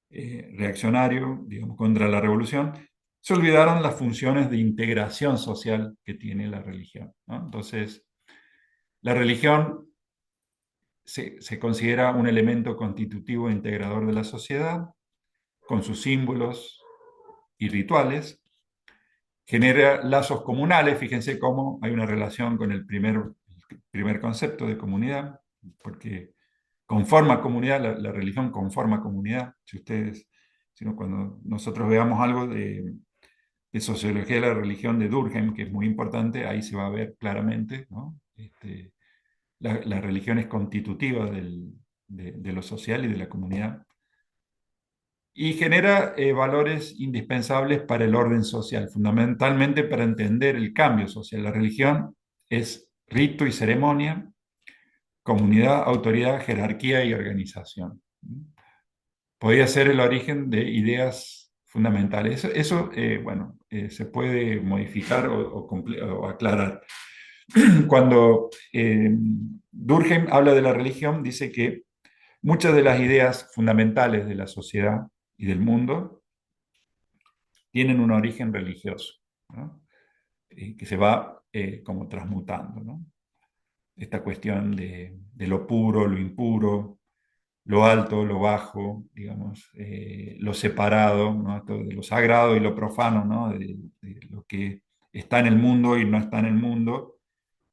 reaccionario, digamos, contra la revolución. Se olvidaron las funciones de integración social que tiene la religión, ¿no? Entonces, la religión se considera un elemento constitutivo e integrador de la sociedad, con sus símbolos y rituales. Genera lazos comunales. Fíjense cómo hay una relación con el primer concepto de comunidad, porque conforma comunidad, la religión conforma comunidad. Cuando nosotros veamos algo de sociología de la religión de Durkheim, que es muy importante, ahí se va a ver claramente, ¿no? La religión es constitutiva de lo social y de la comunidad, y genera valores indispensables para el orden social, fundamentalmente para entender el cambio social. La religión es rito y ceremonia, comunidad, autoridad, jerarquía y organización. Podría ser el origen de ideas fundamentales. Bueno, se puede modificar o aclarar. Cuando Durkheim habla de la religión, dice que muchas de las ideas fundamentales de la sociedad y del mundo tienen un origen religioso, ¿no? Que se va como transmutando, ¿no? Esta cuestión de lo puro, lo impuro, lo alto, lo bajo, digamos, lo separado, ¿no? Esto de lo sagrado y lo profano, ¿no? De lo que está en el mundo y no está en el mundo,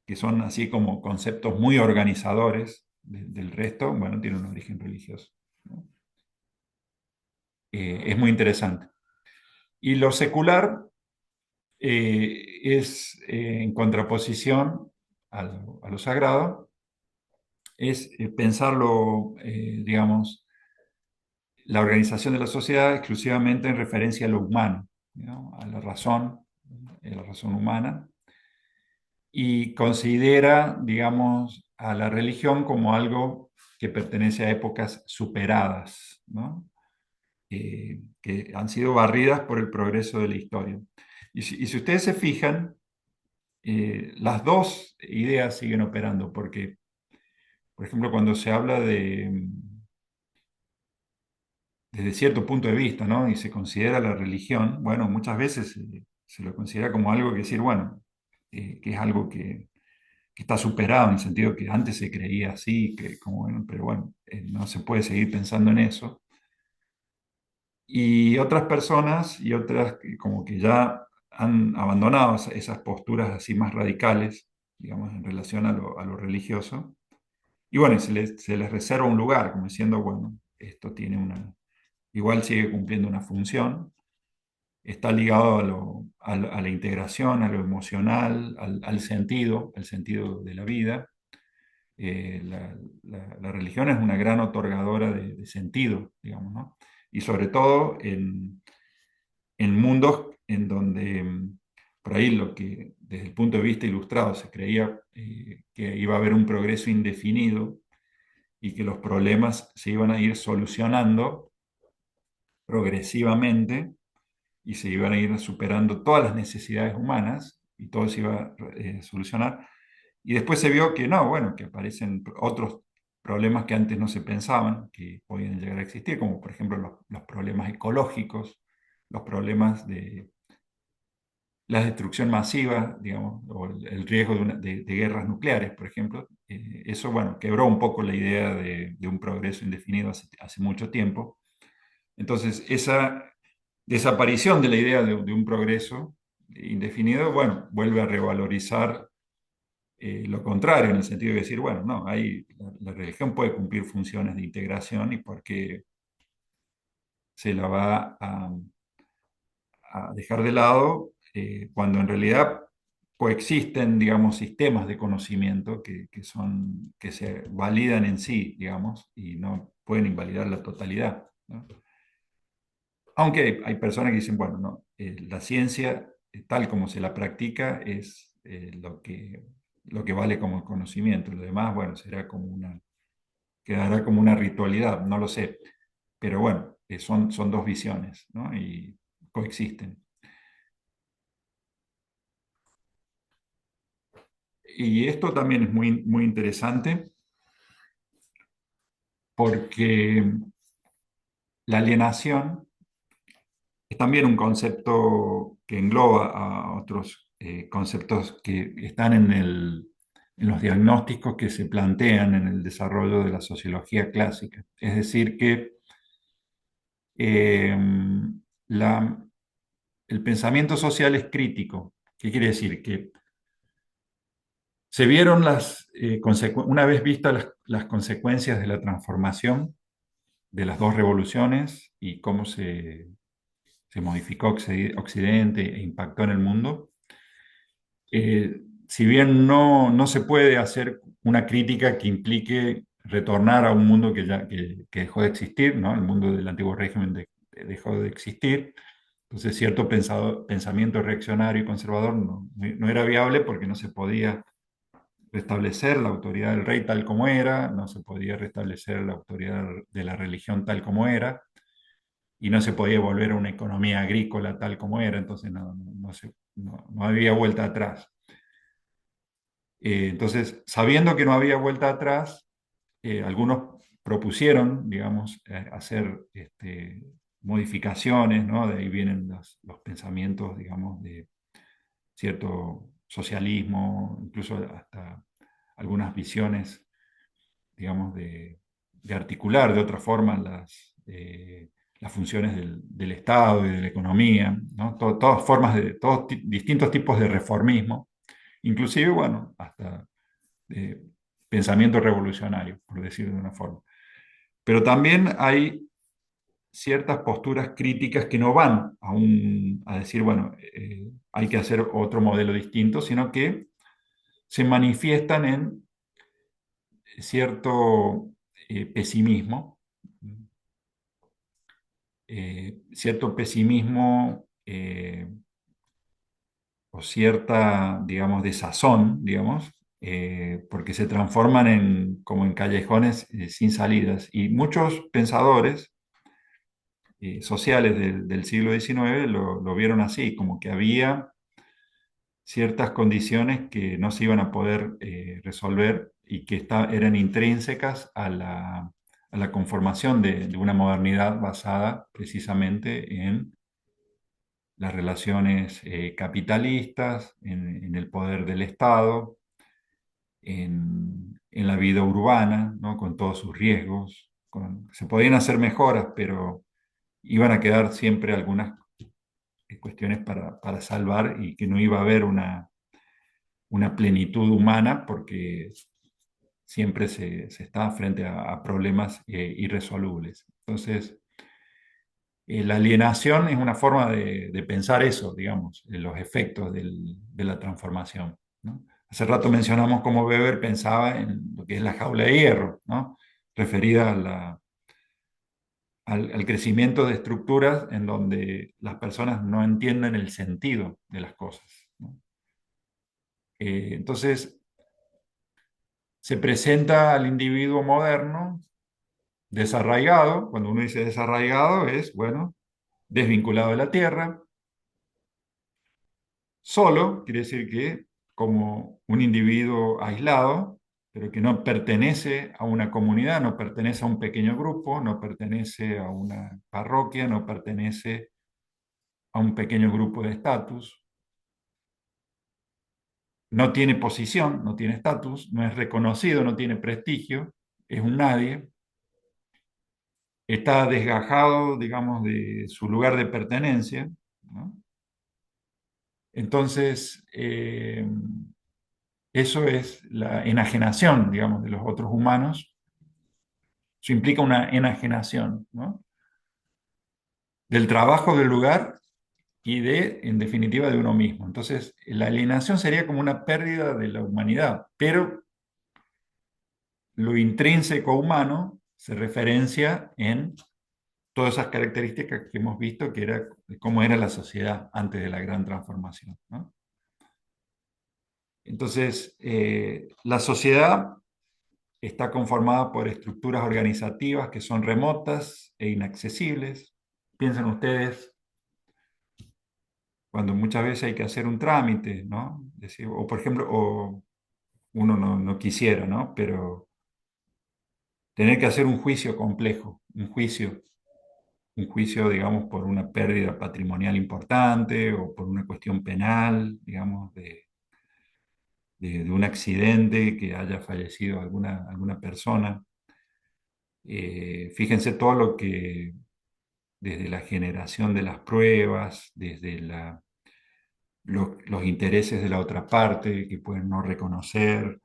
que son así como conceptos muy organizadores del resto. Bueno, tiene un origen religioso, ¿no? Es muy interesante. Y lo secular es, en contraposición a lo sagrado, es pensarlo, digamos, la organización de la sociedad exclusivamente en referencia a lo humano, ¿no? A la razón humana. y considera, digamos, a la religión como algo que pertenece a épocas superadas, ¿no? Que han sido barridas por el progreso de la historia. Y si ustedes se fijan, las dos ideas siguen operando, porque, por ejemplo, cuando se habla desde cierto punto de vista, ¿no? Y se considera la religión, bueno, muchas veces se lo considera como algo que decir, bueno, que es algo que está superado en el sentido que antes se creía así, que como, bueno, pero bueno, no se puede seguir pensando en eso. Y otras personas y otras que como que ya han abandonado esas posturas así más radicales, digamos, en relación a lo religioso. Y bueno, y se les reserva un lugar, como diciendo, bueno, esto tiene igual sigue cumpliendo una función, está ligado a la integración, a lo emocional, al sentido de la vida. La religión es una gran otorgadora de sentido, digamos, ¿no? Y sobre todo en mundos en donde por ahí lo que desde el punto de vista ilustrado se creía que iba a haber un progreso indefinido y que los problemas se iban a ir solucionando progresivamente y se iban a ir superando todas las necesidades humanas y todo se iba a solucionar. Y después se vio que no, bueno, que aparecen otros problemas que antes no se pensaban que podían llegar a existir, como por ejemplo los problemas ecológicos, los problemas de la destrucción masiva, digamos, o el riesgo de guerras nucleares, por ejemplo. Eso, bueno, quebró un poco la idea de un progreso indefinido hace mucho tiempo. Entonces, esa desaparición de la idea de un progreso indefinido, bueno, vuelve a revalorizar lo contrario, en el sentido de decir, bueno, no, la religión puede cumplir funciones de integración y por qué se la va a dejar de lado cuando en realidad coexisten, digamos, sistemas de conocimiento que se validan en sí, digamos, y no pueden invalidar la totalidad, ¿no? Aunque hay personas que dicen, bueno, no, la ciencia, tal como se la practica, es lo que vale como conocimiento. Lo demás, bueno, quedará como una ritualidad, no lo sé. Pero bueno, son dos visiones, ¿no? Y coexisten. Y esto también es muy, muy interesante porque la alienación es también un concepto que engloba a otros conceptos que están en los diagnósticos que se plantean en el desarrollo de la sociología clásica. Es decir, que eh, la- el pensamiento social es crítico. ¿Qué quiere decir? Que se vieron una vez vistas las consecuencias de la transformación de las dos revoluciones y cómo se modificó Occidente e impactó en el mundo. Si bien no se puede hacer una crítica que implique retornar a un mundo que dejó de existir, ¿no? El mundo del antiguo régimen dejó de existir. Entonces, cierto pensamiento reaccionario y conservador no era viable porque no se podía restablecer la autoridad del rey tal como era, no se podía restablecer la autoridad de la religión tal como era, y no se podía volver a una economía agrícola tal como era, entonces no había vuelta atrás. Entonces, sabiendo que no había vuelta atrás, algunos propusieron, digamos, hacer modificaciones, ¿no? De ahí vienen los pensamientos, digamos, de cierto socialismo, incluso hasta algunas visiones, digamos, de articular de otra forma las funciones del Estado y de la economía, ¿no? Todas formas todos distintos tipos de reformismo, inclusive, bueno, hasta de pensamiento revolucionario, por decirlo de una forma. Pero también hay ciertas posturas críticas que no van a decir, bueno, hay que hacer otro modelo distinto, sino que se manifiestan en cierto pesimismo, cierto pesimismo o cierta, digamos, desazón, digamos, porque se transforman como en callejones sin salidas. Y muchos pensadores sociales del siglo XIX lo vieron así, como que había ciertas condiciones que no se iban a poder resolver y que eran intrínsecas a la conformación de una modernidad basada precisamente en las relaciones capitalistas, en el poder del Estado, en la vida urbana, ¿no? Con todos sus riesgos. Se podían hacer mejoras, pero iban a quedar siempre algunas cuestiones para salvar y que no iba a haber una plenitud humana porque siempre se está frente a problemas irresolubles. Entonces, la alienación es una forma de pensar eso, digamos, los efectos de la transformación, ¿no? Hace rato mencionamos cómo Weber pensaba en lo que es la jaula de hierro, ¿no? Referida al crecimiento de estructuras en donde las personas no entienden el sentido de las cosas, ¿no? Entonces, se presenta al individuo moderno desarraigado. Cuando uno dice desarraigado es, bueno, desvinculado de la tierra, solo, quiere decir que como un individuo aislado, pero que no pertenece a una comunidad, no pertenece a un pequeño grupo, no pertenece a una parroquia, no pertenece a un pequeño grupo de estatus, no tiene posición, no tiene estatus, no es reconocido, no tiene prestigio, es un nadie, está desgajado, digamos, de su lugar de pertenencia, ¿no? Entonces, eso es la enajenación, digamos, de los otros humanos. Eso implica una enajenación, ¿no? Del trabajo del lugar y en definitiva, de uno mismo. Entonces, la alienación sería como una pérdida de la humanidad, pero lo intrínseco humano se referencia en todas esas características que hemos visto, que era cómo era la sociedad antes de la gran transformación, ¿no? Entonces, la sociedad está conformada por estructuras organizativas que son remotas e inaccesibles. Piensen ustedes cuando muchas veces hay que hacer un trámite, ¿no? O por ejemplo, o uno no quisiera, ¿no? Pero tener que hacer un juicio complejo, un juicio, digamos, por una pérdida patrimonial importante o por una cuestión penal, digamos, de un accidente que haya fallecido alguna persona. Fíjense todo lo que, desde la generación de las pruebas, desde los intereses de la otra parte que pueden no reconocer,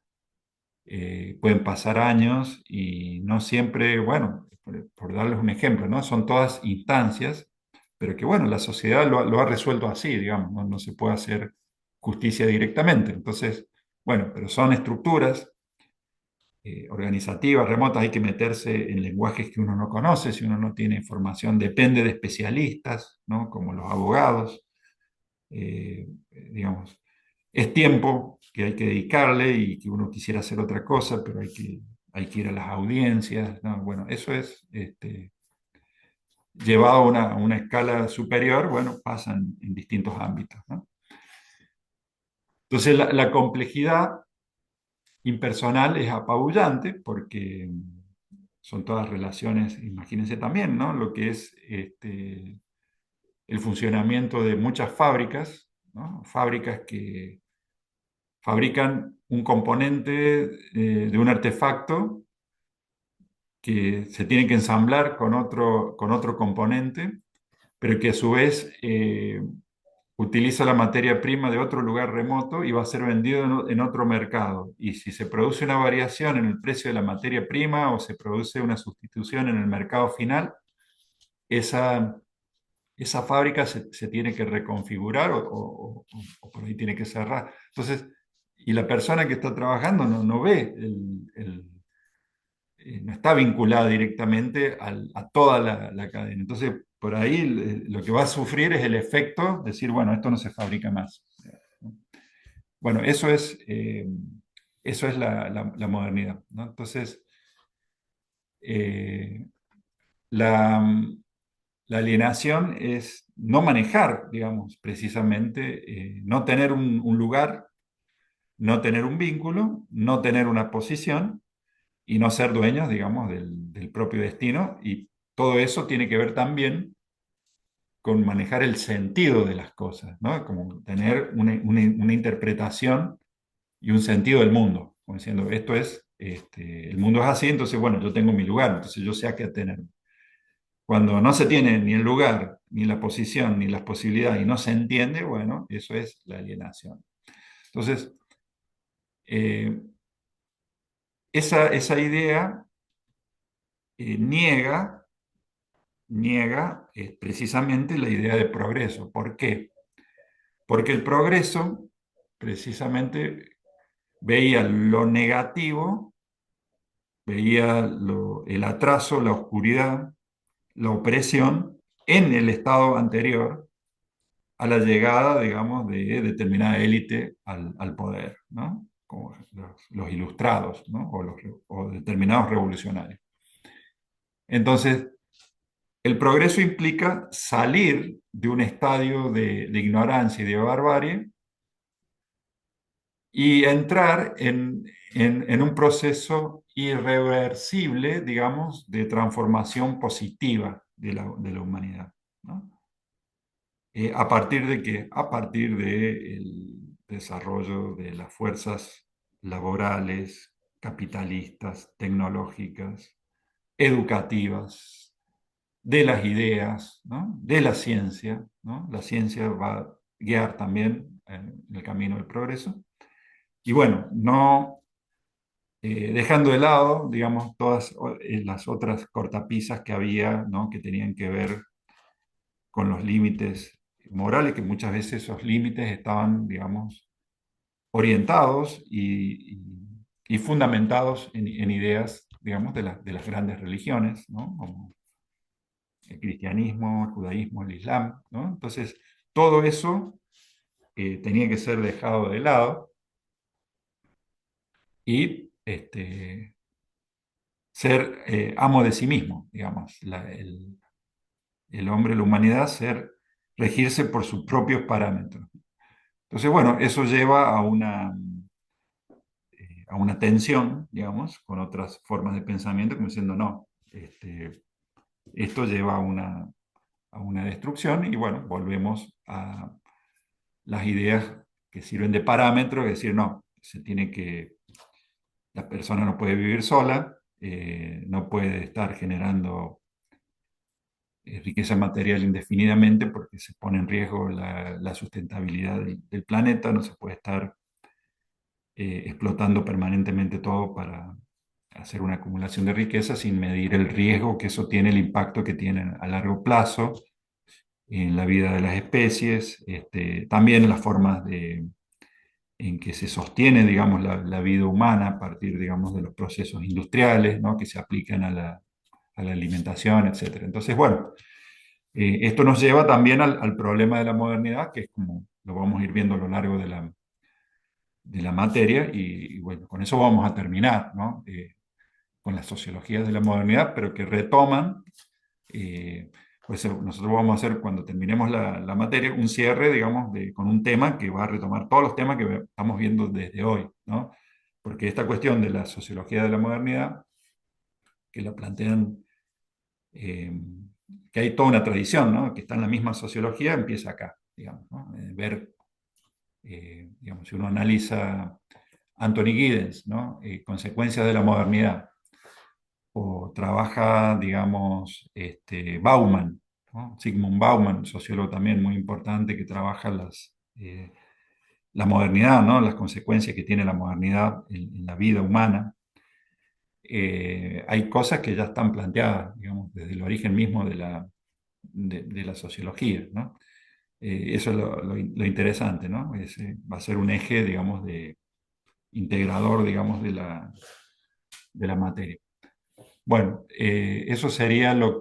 pueden pasar años y no siempre, bueno, por darles un ejemplo, ¿no? Son todas instancias, pero que, bueno, la sociedad lo ha resuelto así, digamos, no se puede hacer justicia directamente. Entonces, bueno, pero son estructuras organizativas, remotas, hay que meterse en lenguajes que uno no conoce, si uno no tiene información, depende de especialistas, ¿no? Como los abogados, digamos, es tiempo que hay que dedicarle y que uno quisiera hacer otra cosa, pero hay que ir a las audiencias, ¿no? Bueno, eso es, llevado a una escala superior, bueno, pasan en distintos ámbitos, ¿no? Entonces, la complejidad impersonal es apabullante porque son todas relaciones, imagínense también, ¿no? Lo que es el funcionamiento de muchas fábricas, ¿no? Fábricas que fabrican un componente de un artefacto que se tiene que ensamblar con otro componente, pero que a su vez utiliza la materia prima de otro lugar remoto y va a ser vendido en otro mercado. Y si se produce una variación en el precio de la materia prima o se produce una sustitución en el mercado final, esa, esa fábrica se tiene que reconfigurar o por ahí tiene que cerrar. Entonces, y la persona que está trabajando no ve no está vinculada directamente a toda la cadena. Entonces, por ahí lo que va a sufrir es el efecto, decir, bueno, esto no se fabrica más. Bueno, eso es la modernidad, ¿no? Entonces, eh, la, la alienación es no manejar, digamos, precisamente, no tener un lugar, no tener un vínculo, no tener una posición y no ser dueños, digamos, del propio destino. Y todo eso tiene que ver también con manejar el sentido de las cosas, ¿no? Como tener una interpretación y un sentido del mundo, como diciendo, el mundo es así, entonces, bueno, yo tengo mi lugar, entonces yo sé a qué tener. Cuando no se tiene ni el lugar, ni la posición, ni las posibilidades, y no se entiende, bueno, eso es la alienación. Entonces, eh, esa idea niega precisamente la idea de progreso. ¿Por qué? Porque el progreso precisamente veía lo negativo, veía el atraso, la oscuridad, la opresión en el estado anterior a la llegada, digamos, de determinada élite al poder, ¿no? Como los ilustrados, ¿no? O determinados revolucionarios. Entonces, el progreso implica salir de un estadio de ignorancia y de barbarie y entrar en un proceso irreversible, digamos, de transformación positiva de la humanidad, ¿no? ¿A partir de qué? A partir del desarrollo de las fuerzas laborales, capitalistas, tecnológicas, educativas, de las ideas, ¿no? De la ciencia, ¿no? La ciencia va a guiar también en el camino del progreso. Y bueno, no dejando de lado, digamos, todas las otras cortapisas que había, ¿no? Que tenían que ver con los límites morales, que muchas veces esos límites estaban, digamos, orientados y fundamentados en ideas, digamos, de las grandes religiones, ¿no? Como el cristianismo, el judaísmo, el islam, ¿no? Entonces, todo eso tenía que ser dejado de lado y ser amo de sí mismo, digamos, el hombre, la humanidad, regirse por sus propios parámetros. Entonces, bueno, eso lleva a una tensión, digamos, con otras formas de pensamiento, como diciendo, no, esto lleva a una destrucción y bueno, volvemos a las ideas que sirven de parámetro, es decir, no, la persona no puede vivir sola, no puede estar generando riqueza material indefinidamente porque se pone en riesgo la sustentabilidad del planeta, no se puede estar explotando permanentemente todo para hacer una acumulación de riqueza sin medir el riesgo que eso tiene, el impacto que tiene a largo plazo en la vida de las especies, también en las formas en que se sostiene, digamos, la vida humana a partir, digamos, de los procesos industriales, ¿no? Que se aplican a la alimentación, etcétera. Entonces, bueno, esto nos lleva también al problema de la modernidad, que es como lo vamos a ir viendo a lo largo de la materia, y bueno, con eso vamos a terminar, ¿no? Con las sociologías de la modernidad, pero que retoman, pues nosotros vamos a hacer, cuando terminemos la materia, un cierre, digamos, con un tema que va a retomar todos los temas que estamos viendo desde hoy, ¿no? Porque esta cuestión de la sociología de la modernidad, que la plantean, eh, que hay toda una tradición, ¿no? Que está en la misma sociología, empieza acá, digamos, ¿no? Ver, digamos, si uno analiza Anthony Giddens, ¿no? Consecuencias de la modernidad, o trabaja, digamos, Bauman, ¿no? Sigmund Bauman, sociólogo también muy importante, que trabaja la modernidad, ¿no? Las consecuencias que tiene la modernidad en la vida humana. Hay cosas que ya están planteadas, digamos, desde el origen mismo de la sociología, ¿no? Eso es lo interesante, ¿no? Va a ser un eje, digamos, integrador, digamos, de la materia. Bueno, eso sería la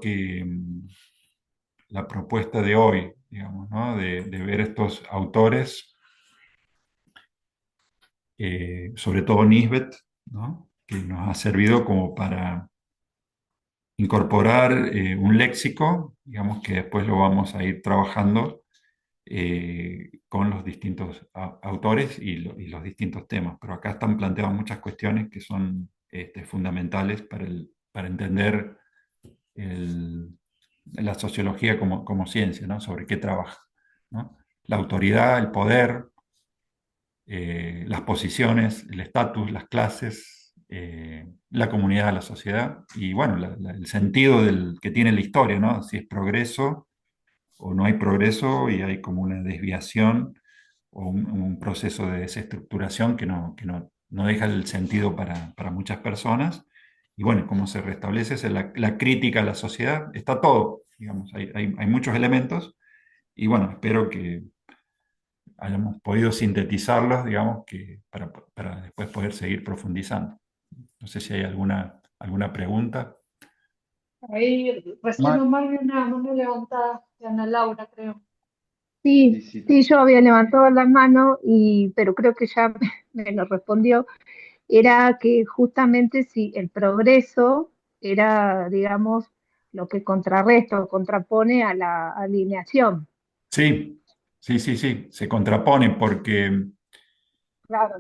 propuesta de hoy, digamos, ¿no? De ver estos autores sobre todo Nisbet, ¿no? Que nos ha servido como para incorporar un léxico, digamos que después lo vamos a ir trabajando con los distintos autores y los distintos temas. Pero acá están planteadas muchas cuestiones que son fundamentales para entender el- la sociología como ciencia, ¿no? Sobre qué trabaja, ¿no? La autoridad, el poder, las posiciones, el estatus, las clases, la comunidad, la sociedad y bueno, el sentido que tiene la historia, ¿no? Si es progreso o no hay progreso y hay como una desviación o un proceso de desestructuración que no deja el sentido para muchas personas. Y bueno, cómo se restablece la crítica a la sociedad, está todo, digamos, hay muchos elementos y bueno, espero que hayamos podido sintetizarlos, digamos, para después poder seguir profundizando. No sé si hay alguna pregunta. Ahí recién nomás vi una mano levantada de Ana Laura, creo. Sí, Sí, sí. sí, yo había levantado la mano, pero creo que ya me lo respondió. Era que justamente si el progreso era, digamos, lo que contrarresta o contrapone a la alineación. Sí, sí, sí, sí, se contrapone porque Claro,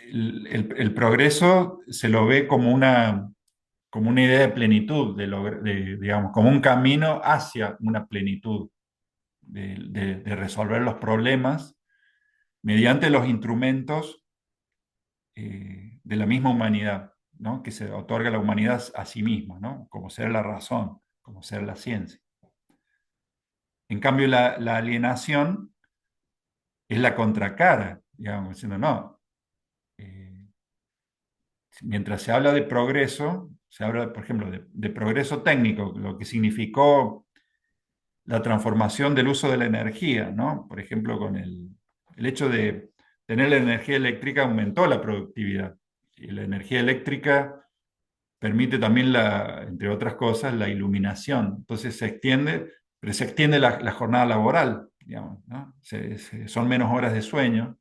el progreso se lo ve como una idea de plenitud, digamos, como un camino hacia una plenitud, de resolver los problemas mediante los instrumentos de la misma humanidad, ¿no? Que se otorga a la humanidad a sí misma, ¿no? Como ser la razón, como ser la ciencia. En cambio, la alienación es la contracara, digamos, diciendo, no, eh, mientras se habla de progreso, se habla, por ejemplo, de progreso técnico, lo que significó la transformación del uso de la energía, ¿no? Por ejemplo, con el hecho de tener la energía eléctrica aumentó la productividad. Y la energía eléctrica permite también, entre otras cosas, la iluminación. Entonces se extiende, pero se extiende la jornada laboral, digamos, ¿no? Son menos horas de sueño,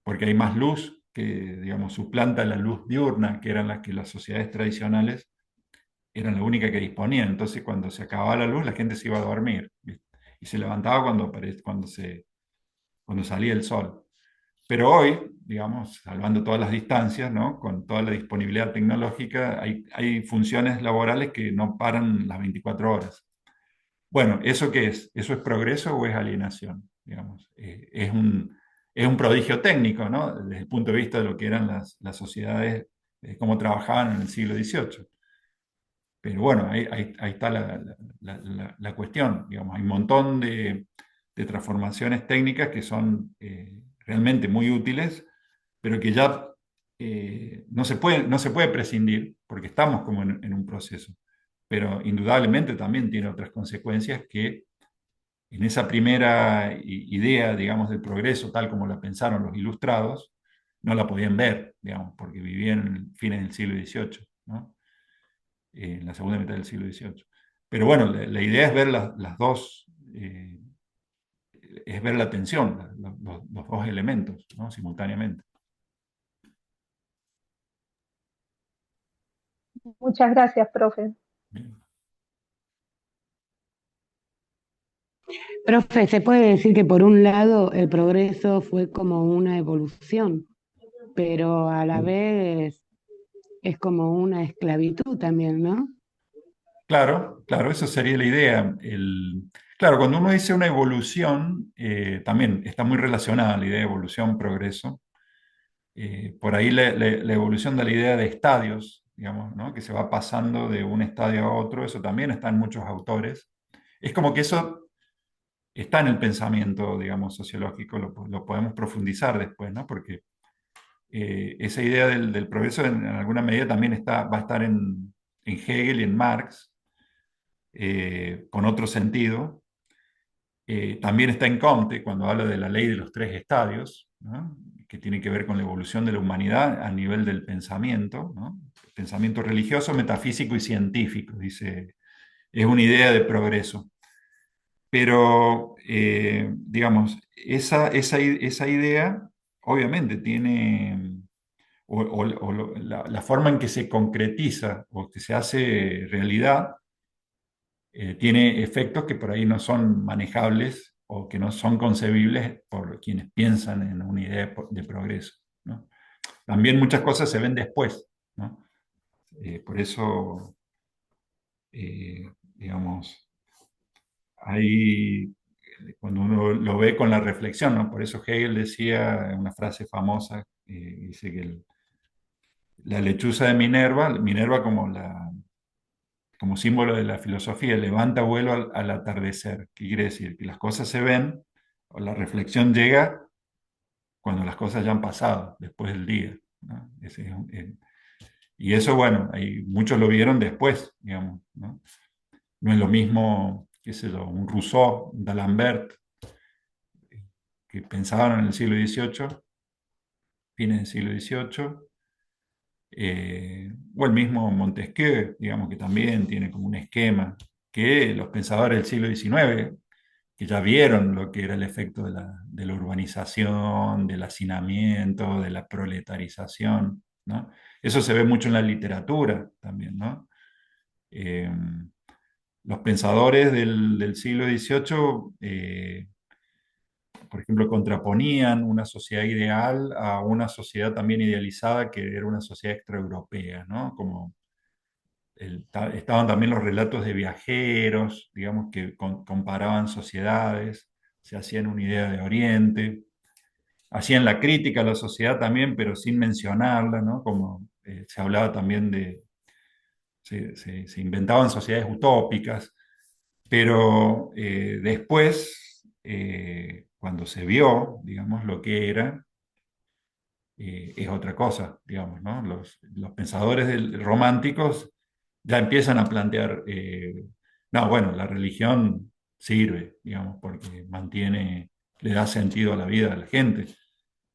porque hay más luz que, digamos, suplanta la luz diurna, que eran las que las sociedades tradicionales eran la única que disponían. Entonces, cuando se acababa la luz, la gente se iba a dormir, ¿viste? Y se levantaba cuando salía el sol. Pero hoy, digamos, salvando todas las distancias, ¿no? Con toda la disponibilidad tecnológica, hay funciones laborales que no paran las 24 horas. Bueno, ¿eso qué es? ¿Eso es progreso o es alienación? Digamos, es un prodigio técnico, ¿no? Desde el punto de vista de lo que eran las sociedades, cómo trabajaban en el siglo XVIII. Pero bueno, ahí está la cuestión. Digamos, hay un montón de transformaciones técnicas que son realmente muy útiles, pero que ya no se puede prescindir porque estamos como en un proceso. Pero indudablemente también tiene otras consecuencias que en esa primera idea, digamos, del progreso, tal como la pensaron los ilustrados, no la podían ver, digamos, porque vivían en fines del siglo XVIII, ¿no? En la segunda mitad del siglo XVIII. Pero bueno, la idea es ver las dos, es ver la tensión, los dos elementos, ¿no? Simultáneamente. muchas gracias, profe. Bien. Profe, se puede decir que por un lado el progreso fue como una evolución, pero a la vez es como una esclavitud también, ¿no? Claro, claro, esa sería la idea. Claro, cuando uno dice una evolución, también está muy relacionada la idea de evolución, progreso. Por ahí la evolución de la idea de estadios, digamos, ¿no? Que se va pasando de un estadio a otro, eso también está en muchos autores. Es como que eso está en el pensamiento, digamos, sociológico, lo podemos profundizar después, ¿no? Porque esa idea del progreso en alguna medida también va a estar en Hegel y en Marx, con otro sentido. También está en Comte cuando habla de la ley de los tres estadios, ¿no? Que tiene que ver con la evolución de la humanidad a nivel del pensamiento, ¿no? Pensamiento religioso, metafísico y científico, dice, es una idea de progreso. Pero, digamos, esa idea obviamente tiene, la forma en que se concretiza o que se hace realidad, tiene efectos que por ahí no son manejables o que no son concebibles por quienes piensan en una idea de progreso, ¿no? También muchas cosas se ven después, ¿no? Por eso, digamos, ahí, cuando uno lo ve con la reflexión, ¿no? Por eso Hegel decía una frase famosa, dice que la lechuza de Minerva, Minerva como símbolo de la filosofía, levanta vuelo al atardecer. ¿Qué quiere decir? Que las cosas se ven, o la reflexión llega cuando las cosas ya han pasado, después del día, ¿no? Y eso, bueno, muchos lo vieron después, digamos, ¿no? No es lo mismo, qué sé yo, un Rousseau, un D'Alembert, que pensaban en el siglo XVIII, fines del siglo XVIII, o el mismo Montesquieu, digamos que también tiene como un esquema, que los pensadores del siglo XIX, que ya vieron lo que era el efecto de la urbanización, del hacinamiento, de la proletarización, ¿no? Eso se ve mucho en la literatura también, ¿no? Eh, los pensadores del siglo XVIII, por ejemplo, contraponían una sociedad ideal a una sociedad también idealizada que era una sociedad extraeuropea, ¿no? Como estaban también los relatos de viajeros, digamos, que comparaban sociedades, se hacían una idea de Oriente, hacían la crítica a la sociedad también, pero sin mencionarla, ¿no? Como se hablaba también se inventaban sociedades utópicas, pero después, cuando se vio, digamos, lo que era, es otra cosa, digamos, ¿no? Los pensadores románticos ya empiezan a plantear, no, bueno, la religión sirve, digamos, porque le da sentido a la vida de la gente.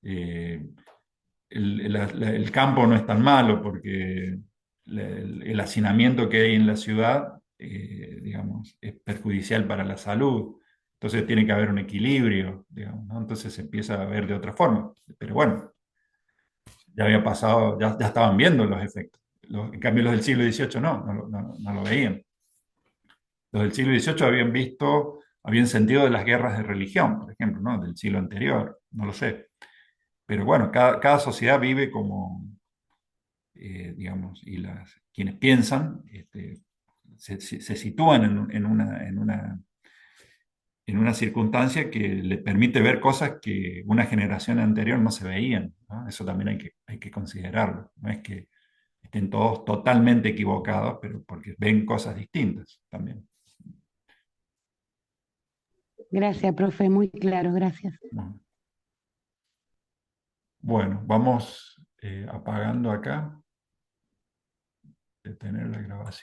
Eh, el campo no es tan malo porque el hacinamiento que hay en la ciudad, digamos, es perjudicial para la salud. Entonces tiene que haber un equilibrio, digamos, ¿no? Entonces se empieza a ver de otra forma. Pero bueno, ya había pasado, ya estaban viendo los efectos. En cambio, los del siglo XVIII no lo veían. Los del siglo XVIII habían sentido de las guerras de religión, por ejemplo, ¿no? Del siglo anterior, no lo sé. Pero bueno, cada sociedad vive como, digamos, y quienes piensan se sitúan en una circunstancia que le permite ver cosas que una generación anterior no se veían, ¿no? Eso también hay que considerarlo. No es que estén todos totalmente equivocados, pero porque ven cosas distintas también. Gracias, profe, muy claro, gracias. Bueno, vamos apagando acá, detener la grabación.